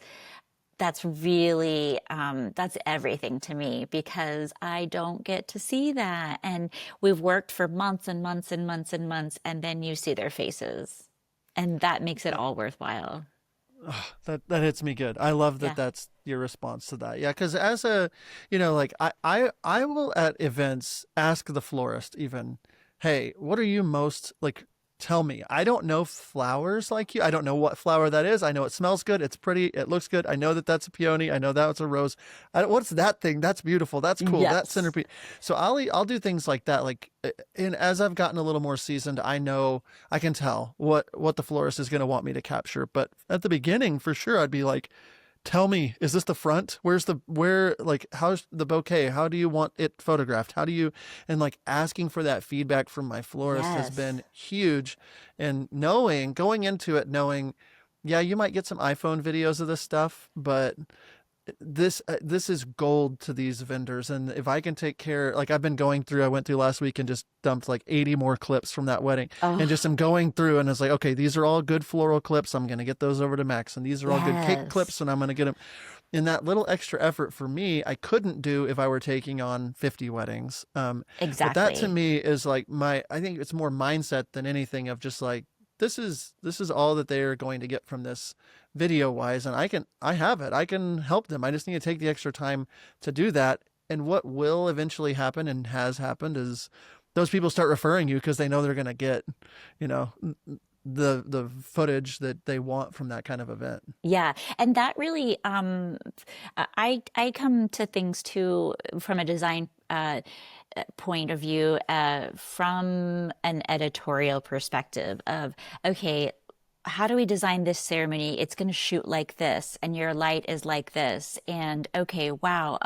that's really, that's everything to me, because I don't get to see that. And we've worked for months and months and months and months, and then you see their faces, and that makes it all worthwhile. Oh, that hits me good. I love that. That's your response to that. Yeah. Cause as I will at events ask the florist even, hey, what are you most like, tell me. I don't know flowers like you. I don't know what flower that is. I know it smells good. It's pretty. It looks good. I know that that's a peony. I know that's a rose. What's that thing? That's beautiful. That's cool. Yes. That centerpiece. So I'll do things like that. Like, and as I've gotten a little more seasoned, I know I can tell what the florist is going to want me to capture. But at the beginning, for sure, I'd be like, tell me, is this the front? How's the bouquet? How do you want it photographed? And like asking for that feedback from my florist has been huge. And going into it, knowing, yeah, you might get some iPhone videos of this stuff, but this is gold to these vendors. And if I can take care, like I went through last week and just dumped like 80 more clips from that wedding, and just Oh, am going through and it's like, okay, these are all good floral clips, I'm going to get those over to Max, and these are all good cake yes, clips, and I'm going to get them. In that little extra effort for me, I couldn't do if I were taking on 50 weddings. But that to exactly. me is like I think it's more mindset than anything of just like, this is all that they're going to get from this video wise, and I have it, I can help them. I just need to take the extra time to do that. And what will eventually happen and has happened is those people start referring you because they know they're going to get, you know, the footage that they want from that kind of event. Yeah, and that really, I come to things too from a design point of view, from an editorial perspective of, okay, how do we design this ceremony? It's going to shoot like this, and your light is like this. And okay, wow,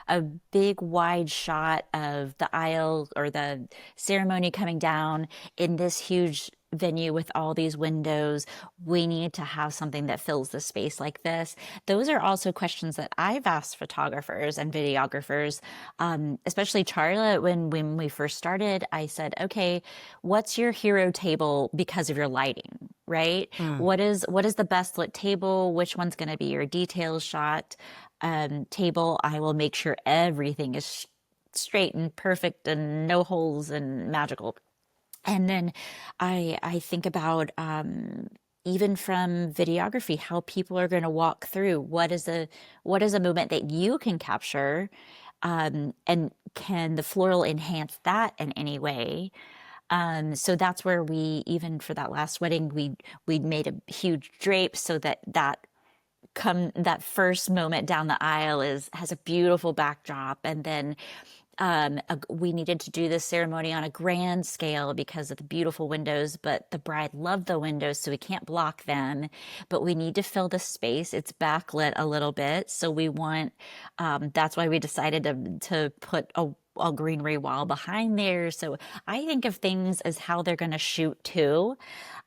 a big wide shot of the aisle or the ceremony coming down in this huge venue with all these windows. We need to have something that fills the space like this. Those are also questions that I've asked photographers and videographers, especially Charlotte. When we first started, I said, okay, what's your hero table because of your lighting, right? Mm. What is the best lit table? Which one's going to be your detail shot table? I will make sure everything is straight and perfect and no holes and magical. And then I think about, even from videography, how people are going to walk through what is a moment that you can capture, and can the floral enhance that in any way? So that's where we, even for that last wedding, we made a huge drape so that first moment down the aisle is has a beautiful backdrop. And then we needed to do this ceremony on a grand scale because of the beautiful windows, but the bride loved the windows, so we can't block them. But we need to fill the space. It's backlit a little bit, so we want. That's why we decided to put a greenery wall behind there. So I think of things as how they're going to shoot too.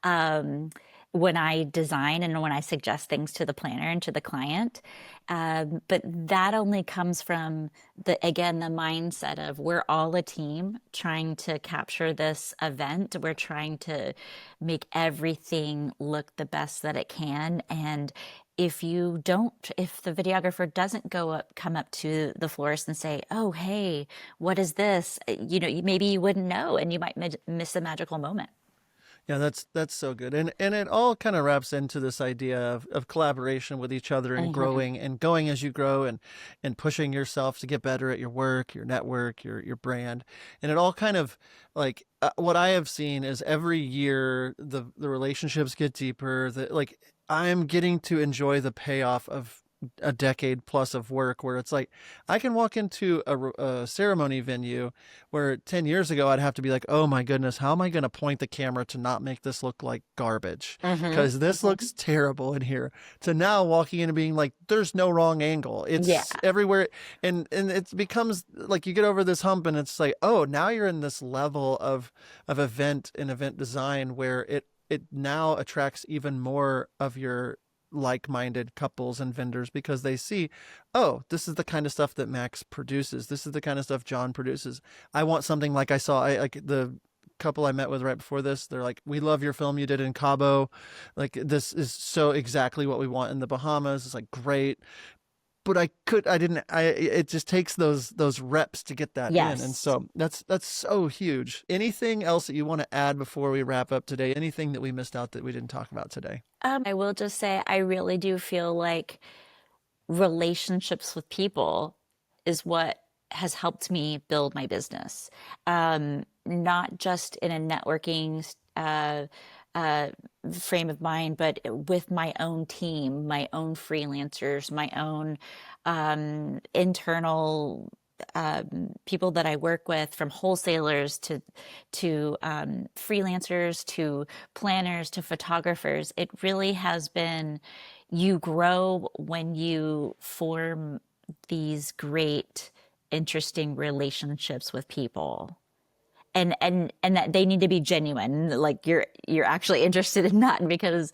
Um, when I design and when I suggest things to the planner and to the client. But that only comes from again, the mindset of we're all a team trying to capture this event. We're trying to make everything look the best that it can. And if the videographer doesn't come up to the florist and say, oh, hey, what is this? Maybe you wouldn't know and you might miss a magical moment. Yeah, that's so good. And it all kind of wraps into this idea of collaboration with each other and Mhm. growing and going as you grow, and pushing yourself to get better at your work, your network, your brand. And it all kind of like, what I have seen is every year the relationships get deeper. Like, I'm getting to enjoy the payoff of a decade plus of work, where it's like I can walk into a ceremony venue where 10 years ago I'd have to be like, oh my goodness, how am I going to point the camera to not make this look like garbage? Mhm. Because this Mhm. looks terrible in here. To now walking in and being like, there's no wrong angle. Yeah. It's everywhere. And it becomes like you get over this hump and it's like, oh, now you're in this level of event and event design where it now attracts even more of your like-minded couples and vendors, because they see, oh, this is the kind of stuff that Max produces, this is the kind of stuff John produces. I want something like I saw, I like the couple I met with right before this, they're like, we love your film you did in Cabo, like this is so exactly what we want in the Bahamas. It's like, great. But I didn't, it just takes those reps to get that in. And Yes. so that's so huge. Anything else that you want to add before we wrap up today? Anything that we missed out that we didn't talk about today? I will just say I really do feel like relationships with people is what has helped me build my business. Not just in a networking uh, frame of mind, but with my own team, my own freelancers, my own internal people that I work with, from wholesalers to freelancers to planners to photographers. It really has been, you grow when you form these great, interesting relationships with people. and that they need to be genuine, like you're actually interested in that because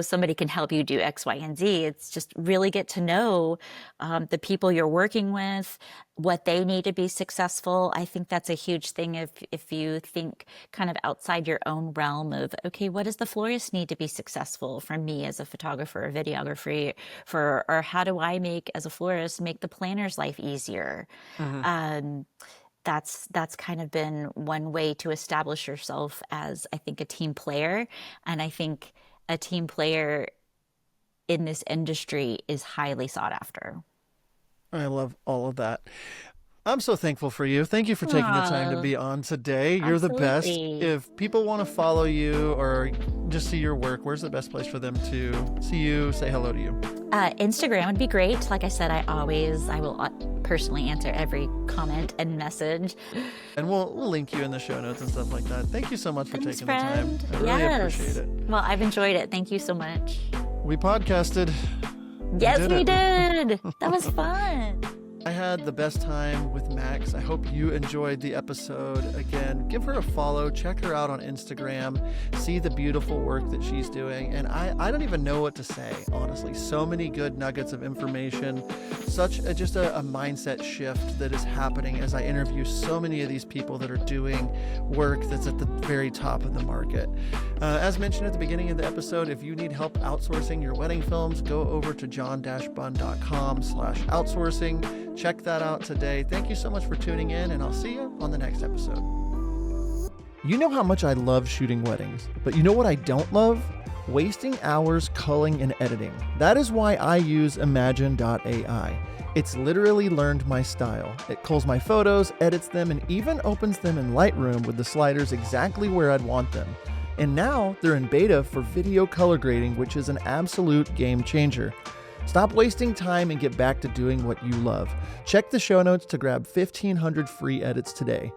somebody can help you do X, Y, and Z. It's just really get to know the people you're working with, what they need to be successful. I think that's a huge thing if you think kind of outside your own realm of, okay, what does the florist need to be successful for me as a photographer, a videographer, or how do I make, as a florist, make the planner's life easier? That's kind of been one way to establish yourself as, I think, a team player. And I think a team player in this industry is highly sought after. I love all of that. I'm so thankful for you. Thank you for taking the time to be on today. You're the best. If people want to follow you or just see your work, where's the best place for them to see you, say hello to you? Instagram would be great. Like I said, I will personally answer every comment and message. And we'll link you in the show notes and stuff like that. Thank you so much for taking the time. I really appreciate it. Well, I've enjoyed it. Thank you so much. We podcasted. Yes, we did. That was fun. I had the best time with Max. I hope you enjoyed the episode. Again, give her a follow, check her out on Instagram, see the beautiful work that she's doing. And I don't even know what to say, honestly. So many good nuggets of information, such a mindset shift that is happening as I interview so many of these people that are doing work that's at the very top of the market. As mentioned at the beginning of the episode, if you need help outsourcing your wedding films, go over to john-bunn.com/outsourcing. Check that out today. Thank you so much for tuning in, and I'll see you on the next episode. You know how much I love shooting weddings, but you know what I don't love? Wasting hours culling and editing. That is why I use Imagine.ai. It's literally learned my style. It culls my photos, edits them, and even opens them in Lightroom with the sliders exactly where I'd want them. And now they're in beta for video color grading, which is an absolute game changer. Stop wasting time and get back to doing what you love. Check the show notes to grab 1,500 free edits today.